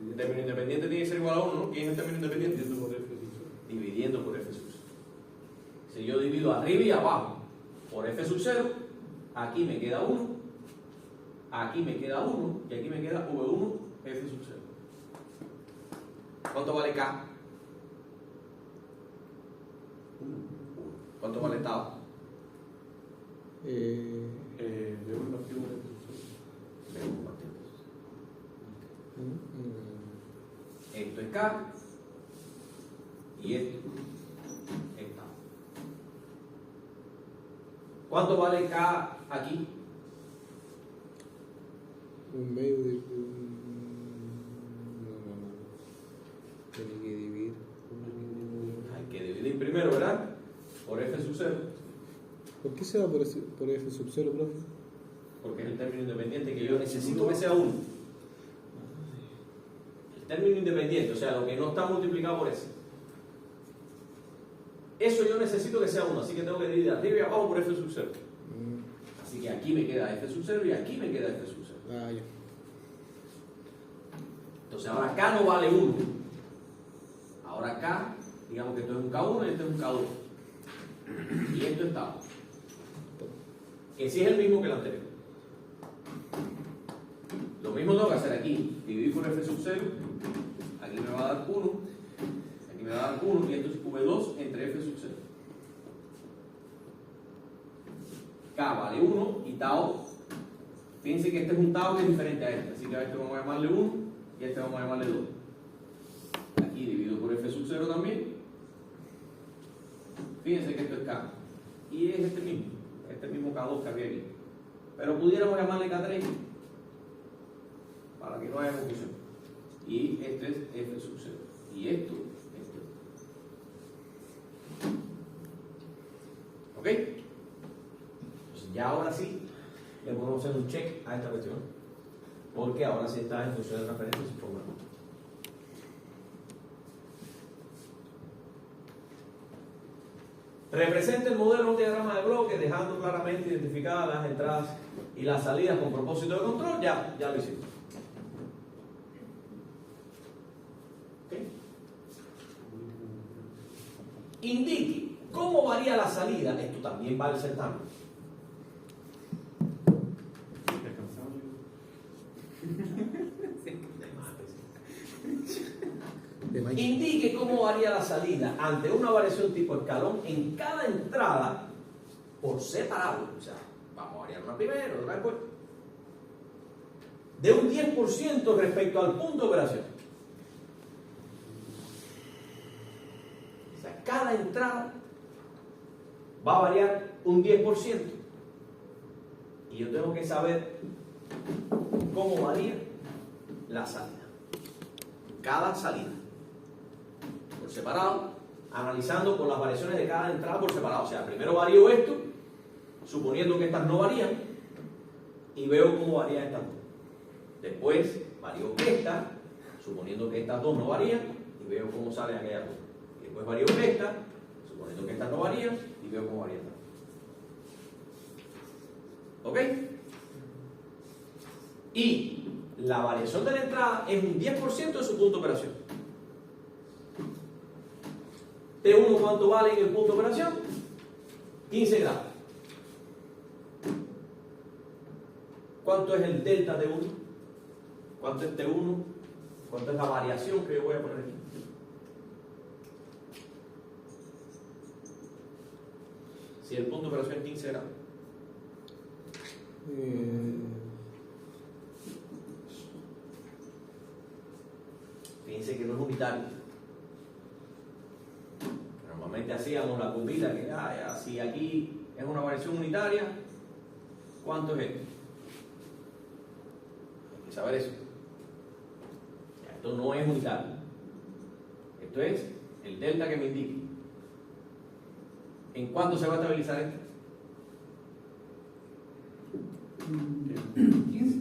El término independiente tiene que ser igual a 1, ¿no? ¿Quién es el término independiente? Dividiendo por F sub 0. Si yo divido arriba y abajo por F sub 0, aquí me queda 1, aquí me queda 1 y aquí me queda V1 F sub 0. ¿Cuánto vale K? 1. ¿Cuánto vale tau? De un partido De 1 partido. Esto es K y esto es tau. ¿Cuánto vale K aquí? Un medio de tiene que dividir. Hay que dividir primero, ¿verdad? Por F sub 0, ¿Por qué se va por F sub 0, profe? porque es el término independiente que yo necesito que sea 1. El término independiente, o sea, lo que no está multiplicado por S. Eso yo necesito que sea 1, así que tengo que dividir arriba y abajo por F sub 0. Así que aquí me queda F sub 0 y aquí me queda F sub 0. Ah, ya. Entonces ahora K no vale 1. Ahora K, digamos que esto es un K1 y esto es un K2. Y esto es tau. Que sí es el mismo que el anterior. Lo mismo tengo que hacer aquí. Dividir por F sub 0. Aquí me va a dar 1. Aquí me va a dar 1 y esto es V2 entre F sub 0. K vale 1 y tau. Fíjense que este es un tau que es diferente a este. Así que a este vamos a llamarle 1 y a este vamos a llamarle 2. Aquí divido por F sub 0 también. Fíjense que esto es K. Y es este mismo K2 que había aquí. Pero pudiéramos llamarle K3 para que no haya confusión. Y este es F sub 0. Y esto. ¿Ok? Entonces ya ahora sí le podemos hacer un check a esta cuestión. Porque ahora sí está en función de transferencia sin problema. Representa el modelo en un diagrama de bloque dejando claramente identificadas las entradas y las salidas con propósito de control. Ya lo hicimos. ¿Okay? Indique cómo varía la salida. Esto también vale el certamen. Indique cómo varía la salida ante una variación tipo escalón en cada entrada por separado. O sea, vamos a variar una primero, otra después. De un 10% respecto al punto de operación. O sea, cada entrada va a variar un 10%. Y yo tengo que saber cómo varía la salida. Cada salida. Por separado, analizando por las variaciones de cada entrada por separado. O sea, primero varío esto, suponiendo que estas no varían, y veo cómo varía estas dos. Después varío esta, suponiendo que estas dos no varían, y veo cómo salen aquellas dos. Y después varío esta, suponiendo que estas no varían, y veo cómo varían estas dos. ¿Ok? Y la variación de la entrada es un 10% de su punto de operación. T1, ¿cuánto vale en el punto de operación? 15 grados. ¿Cuánto es el delta T1? ¿Cuánto es T1? ¿Cuánto es la variación que yo voy a poner aquí? Si el punto de operación es 15 grados. Fíjense que no es unitario. Normalmente hacíamos la curvita que si aquí es una variación unitaria, ¿cuánto es esto? Hay que saber eso. Esto no es unitario. Esto es el delta que me indica. ¿En cuánto se va a estabilizar esto? 15.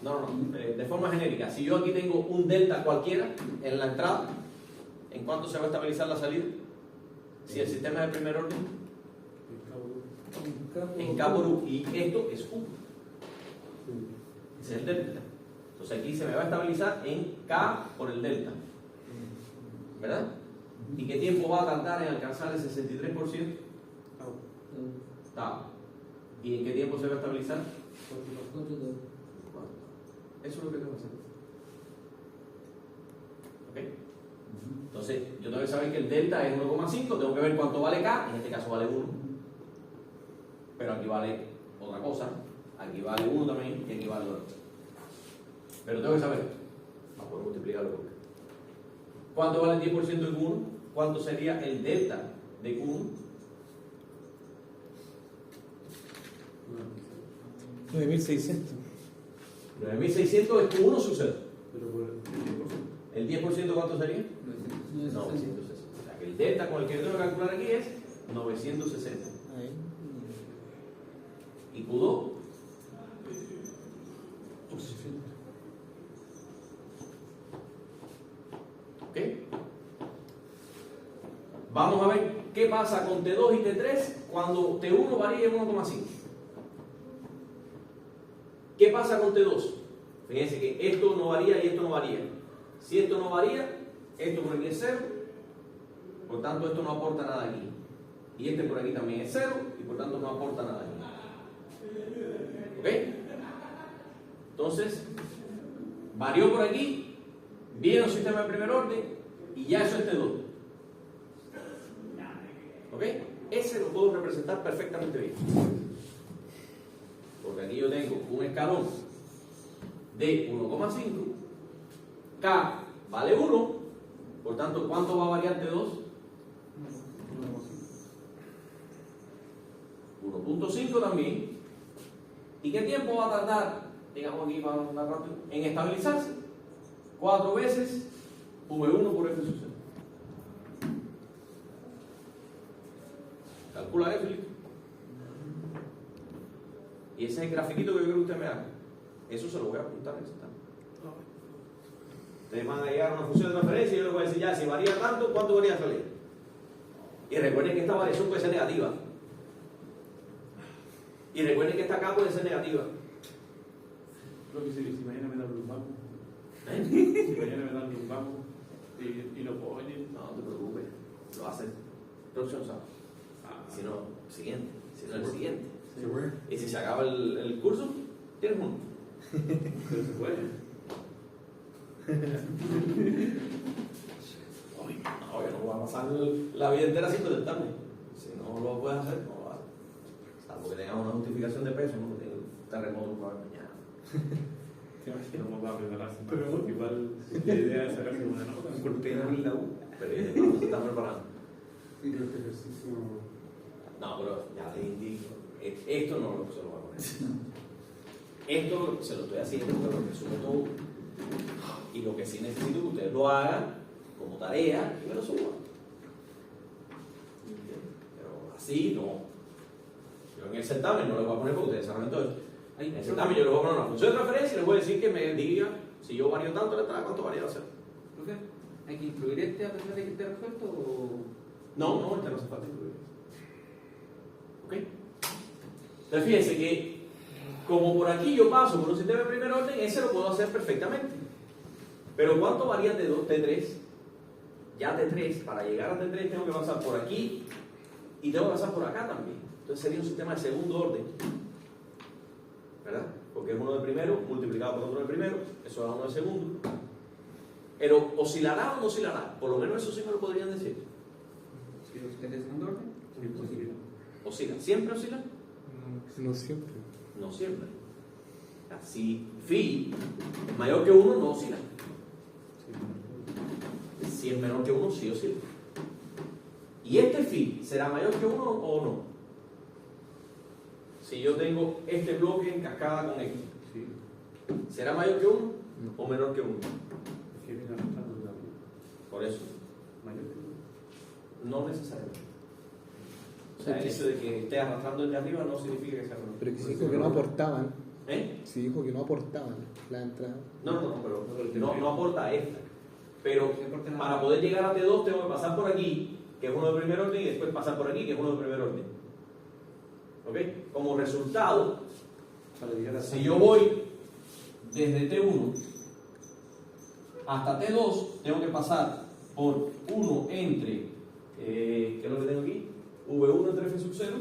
No, de forma genérica. Si yo aquí tengo un delta cualquiera en la entrada, ¿en cuánto se va a estabilizar la salida? Si el sistema es de primer orden, en K por U, y esto es U. Ese es el delta. Entonces aquí se me va a estabilizar en K por el delta. ¿Verdad? ¿Y qué tiempo va a tardar en alcanzar el 63%? Tau. ¿Y en qué tiempo se va a estabilizar? Eso es lo que tengo que hacer. ¿Ok? Entonces, yo tengo que saber que el delta es 1,5, tengo que ver cuánto vale K, en este caso vale 1. Pero aquí vale otra cosa, aquí vale 1 también y aquí vale 2. Pero tengo que saber, para poder multiplicarlo por K. ¿Cuánto vale el 10% de Q1? ¿Cuánto sería el delta de Q1? 9600. 9600 es Q1 sub 0. Pero por el 10%. ¿El 10% cuánto sería? 960. O sea que el delta con el que yo tengo que calcular aquí es 960. ¿Y Q2? 860. ¿Ok? Vamos a ver qué pasa con T2 y T3 cuando T1 varía en 1,5. ¿Qué pasa con T2? Fíjense que esto no varía y esto no varía. Si esto no varía, esto por aquí es 0, por tanto esto no aporta nada aquí. Y este por aquí también es 0 y por tanto no aporta nada aquí. ¿Ok? Entonces, varió por aquí, viene un sistema de primer orden y ya eso es T2. ¿Ok? Ese lo puedo representar perfectamente bien. Porque aquí yo tengo un escalón de 1,5, K vale 1, por tanto, ¿cuánto va a variar T2? 1,5 también. ¿Y qué tiempo va a tardar, digamos aquí para andar rápido, en estabilizarse? 4 veces V1 por F sub 0. Calcula eso, Felipe. Y ese es el grafiquito que yo creo que usted me haga. Eso se lo voy a apuntar en ese tanto. Ustedes van a llegar a una función de transferencia y yo les voy a decir ya, si varía tanto, ¿cuánto varía la salida? Y recuerden que esta variación puede ser negativa. Y recuerden que esta acá puede ser negativa. Lo que si mañana me dan un bajo. ¿Eh? Si mañana me dan un bajo y lo ponen. No te preocupes, lo hacen. Próximo sábado. Si no, siguiente. Si no, el siguiente. ¿Se fue? Y si se acaba el curso, tienes uno. Pero se puede. No, yo no voy a pasar la vida entera sin presentarme. Si no lo puedes hacer, no lo haces. Salvo que tengas una justificación de peso, no tengo terremoto por mañana. No va a prepararse. Pero igual la idea es sacarse una nota. Por pena en la U. Pero no se están preparando. Y que este ejercicio. No, pero ya te indico. Esto no se lo voy a poner. Esto se lo estoy haciendo, pero resumo todo. Y lo que sí necesito es que ustedes lo hagan como tarea y me lo suban. Pero así no. Yo en el certamen no les voy a poner porque ustedes saben todo esto. En el certamen yo les voy a poner una función de transferencia y les voy a decir que me diga si yo varío tanto la entrada, cuánto varía la salida. Profe, ¿hay que incluir este a pesar de que esté resuelto o...? No, este no hace falta incluir. ¿Ok? Entonces fíjense que como por aquí yo paso por un sistema de primer orden, ese lo puedo hacer perfectamente. Pero ¿cuánto varía T2, T3? Ya T3, para llegar a T3 tengo que pasar por aquí y tengo que pasar por acá también. Entonces sería un sistema de segundo orden. ¿Verdad? Porque es uno de primero multiplicado por otro de primero, eso da uno de segundo. Pero ¿oscilará o no oscilará? Por lo menos eso sí me lo podrían decir. Si usted es segundo orden, Sí, posible. ¿Oscila? ¿Siempre oscila? No siempre. No siempre. Si phi es mayor que 1, no oscila. Si es menor que 1, sí oscila. ¿Y este phi será mayor que 1 o no? Si yo tengo este bloque en cascada con X, Sí. ¿será mayor que 1 o menor que 1? Es que viene arrastrando la Por eso, mayor que no necesariamente. O sea, el hecho de que esté arrastrando el de arriba no significa que sea menor. Pero que se dijo que no aportaban. ¿Eh? Se dijo que no aportaban la entrada. No, pero no aporta esta. Pero para poder llegar a T2 tengo que pasar por aquí, que es uno de primer orden, y después pasar por aquí, que es uno de primer orden. ¿Ok? Como resultado, si yo voy desde T1 hasta T2, tengo que pasar por 1 entre, ¿qué es lo que tengo aquí? V1 entre F sub 0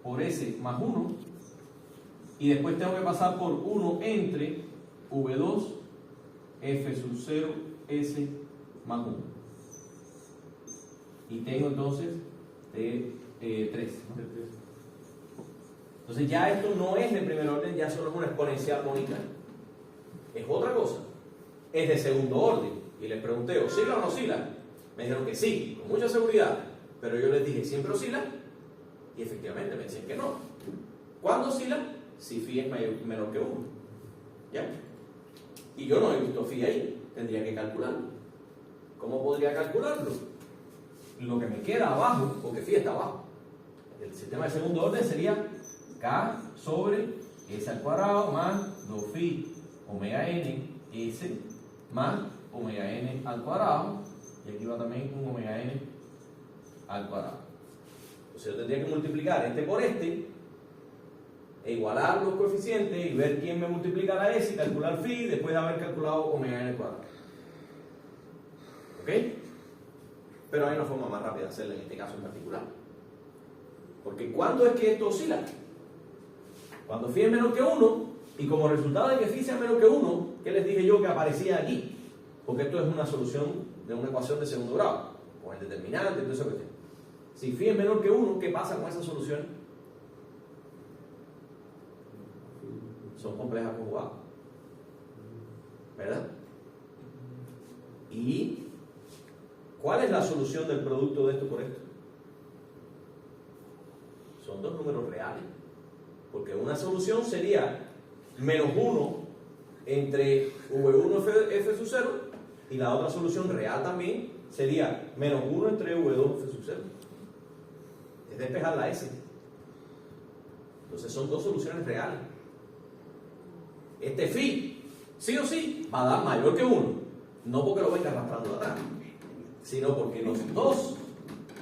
por S más 1, y después tengo que pasar por 1 entre V2 F sub 0 S más 1, y tengo entonces T3, ¿no? Entonces ya esto no es de primer orden, ya solo es una exponencial bonita, es otra cosa, es de segundo orden. Y les pregunté, ¿oscila o no oscila? Me dijeron que sí, con mucha seguridad, pero yo les dije, ¿siempre oscila? Y efectivamente me decían que no. ¿Cuándo oscila? Si phi es menor que 1. ¿Ya? Y yo no he visto phi ahí, tendría que calcularlo. ¿Cómo podría calcularlo? Lo que me queda abajo, porque phi está abajo. El sistema de segundo orden sería K sobre S al cuadrado más 2 phi omega n S más omega n al cuadrado, y aquí va también un omega n al cuadrado. Entonces yo tendría que multiplicar este por este e igualar los coeficientes y ver quién me multiplica la S y calcular phi después de haber calculado omega n al cuadrado. ¿Ok? Pero hay una forma más rápida de hacerlo en este caso en particular. Porque ¿cuándo es que esto oscila? Cuando phi es menor que 1, y como resultado de que phi sea menor que 1, ¿qué les dije yo que aparecía aquí? Porque esto es una solución de una ecuación de segundo grado, con el determinante, todo eso que tiene. Si phi es menor que 1, ¿qué pasa con esa solución? Son complejas conjugadas, ¿verdad? ¿Y cuál es la solución del producto de esto por esto? Son dos números reales, porque una solución sería menos 1 entre V1 F sub 0, y la otra solución real también sería menos 1 entre V2 F sub 0. Es despejar la S. Entonces son dos soluciones reales. Este phi, sí o sí, va a dar mayor que 1. No porque lo venga arrastrando de atrás, sino porque los dos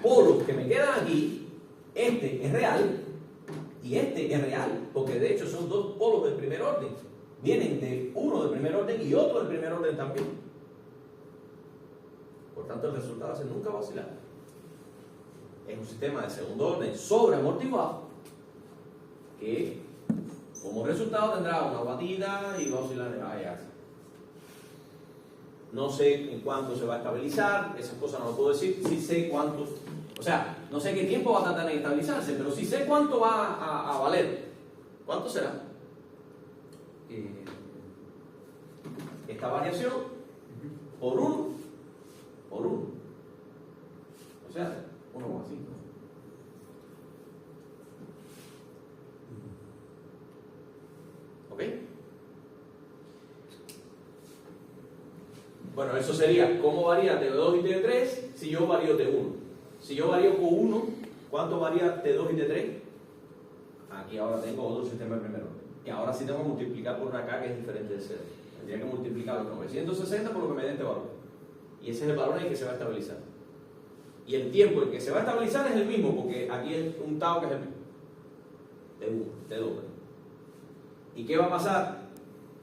polos que me quedan aquí, este es real y este es real, porque de hecho son dos polos del primer orden. Vienen de uno del primer orden y otro del primer orden también. Por tanto, el resultado ese nunca va a oscilar. Es un sistema de segundo orden sobreamortiguado que como resultado tendrá una batida y va a oscilar de así. No sé en cuánto se va a estabilizar, esas cosas no lo puedo decir. Sí sé cuánto, o sea, no sé qué tiempo va a tardar en estabilizarse, pero sí sé cuánto va a valer. ¿Cuánto será? Esta variación por 1, o sea, 1,5. ¿Ok? Bueno, eso sería cómo varía T2 y T3 si yo varío T1. Si yo varío Q1, ¿cuánto varía T2 y T3? Aquí ahora tengo otro sistema de primer orden. Y ahora sí tengo que multiplicar por una K que es diferente de 0. Tendría que multiplicar los 960 por lo que me dé este valor. Y ese es el valor en el que se va a estabilizar. Y el tiempo en que se va a estabilizar es el mismo, porque aquí es un tau que es el mismo. T1, T2. ¿Y qué va a pasar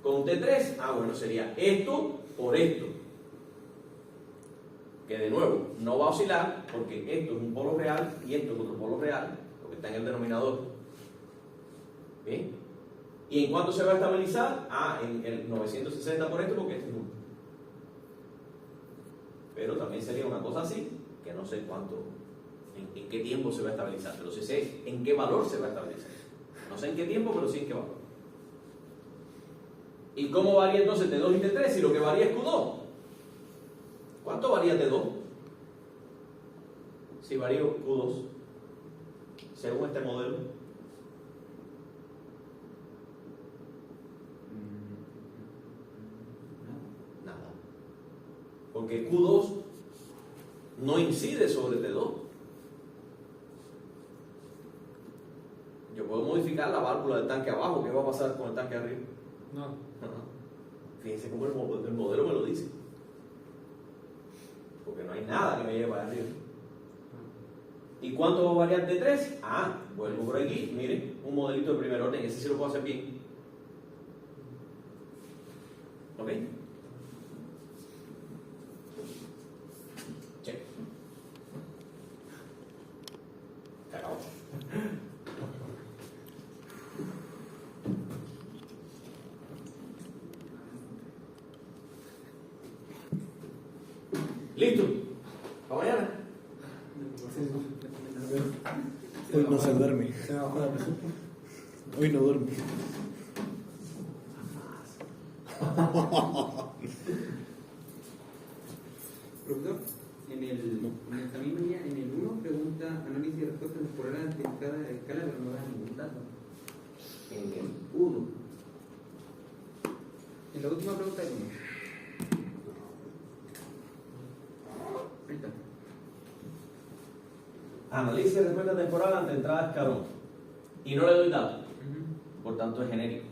con T3? Ah, bueno, sería esto por esto. Que de nuevo, no va a oscilar, porque esto es un polo real y esto es otro polo real, porque está en el denominador. ¿Bien? ¿Y en cuánto se va a estabilizar? Ah, en el 960 por esto, porque este es 1. Pero también sería una cosa así, que no sé cuánto, en qué tiempo se va a estabilizar, pero sí sé en qué valor se va a estabilizar. No sé en qué tiempo, pero sí en qué valor. ¿Y cómo varía entonces T2 y T3 si lo que varía es Q2? ¿Cuánto varía T2? Si varío Q2, según este modelo. Nada. Porque Q2 no incide sobre T2. Yo puedo modificar la válvula del tanque abajo. ¿Qué va a pasar con el tanque arriba? No. Fíjense cómo el modelo me lo dice. Porque no hay nada que me lleve para arriba. ¿Y cuánto va a variar de 3? Vuelvo por aquí, miren, un modelito de primer orden, ese sí lo puedo hacer bien. ¿Ok? Check. Se acabó. ¿Listo? ¿Para mañana? Hoy no se duerme. Hoy no duerme. Profesor, en esta misma línea, en el 1 pregunta análisis de respuesta temporal ante cada escala, pero no da ningún dato. En el 1. En la última pregunta del 1. Ahí está. Analice respuesta temporal ante entrada de escalón. Y no le doy datos. Por tanto, es genérico.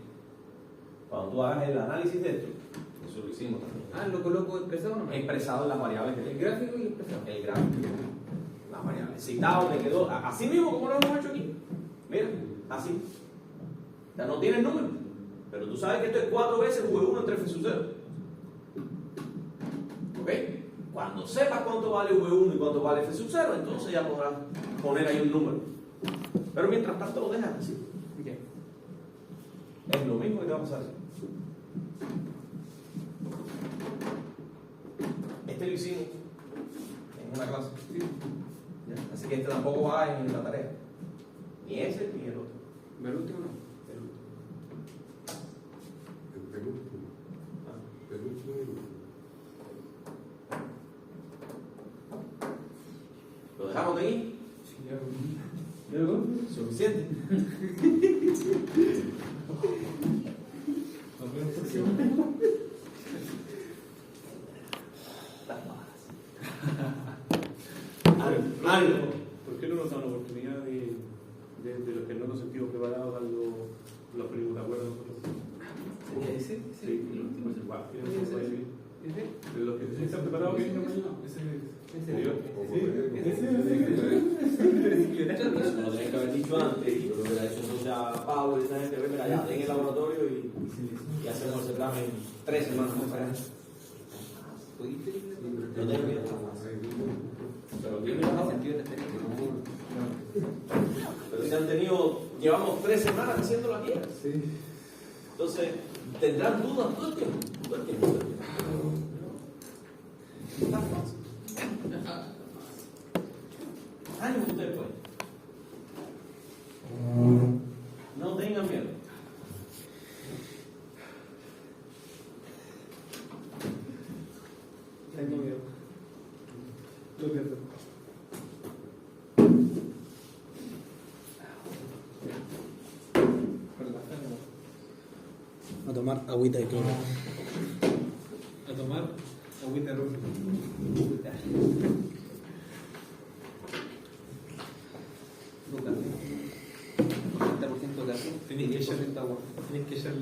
Cuando tú hagas el análisis de esto, eso lo hicimos también. Lo coloco expresado nomás. Expresado en las variables que El tengo. gráfico y el expresado. El gráfico. Las variables. Citado te quedó así mismo como lo hemos hecho aquí. Mira, así. O sea, no tiene número. Pero tú sabes que esto es 4 veces V1 entre F sub 0. ¿Ok? Cuando sepas cuánto vale V1 y cuánto vale F sub 0, entonces ya podrás poner ahí un número. Pero mientras tanto lo dejas así. Okay. Es lo mismo que te va a pasar. Este lo hicimos en una clase. ¿Ya? Así que este tampoco va en la tarea. Ni ese ni el otro. ¿El último no? El penúltimo. Penúltimo y último. ¿Lo dejamos de ahí? Sí, ya. Suficiente. Nos vemos próximo. Algo. ¿Por qué no nos dan la oportunidad de los que no nos sentimos preparados a los primos de acuerdo nosotros? ¿Ese? Sí, el último es el guapo. ¿Ese? De los que sí están preparados, ¿qué? ¿Ese? Eso lo tenés que haber dicho antes. Yo lo hubiera hecho entonces a Pablo y esa gente. Mira, ya en el laboratorio y hacemos ese examen 3 semanas más para allá. No tengo miedo. Pero tiene sentido de experiencia. Pero si han tenido, llevamos 3 semanas haciéndolo aquí. Entonces, tendrán dudas todo el tiempo. Todo el tiempo. Está fácil. Ánimo ustedes pues. No tengan miedo. Tengo miedo. Lo pierdo. A tomar agüita de cloro. A tomar agüita roja. Lucas. 40% gas. Tienes que 10% agua. Tienes que echarle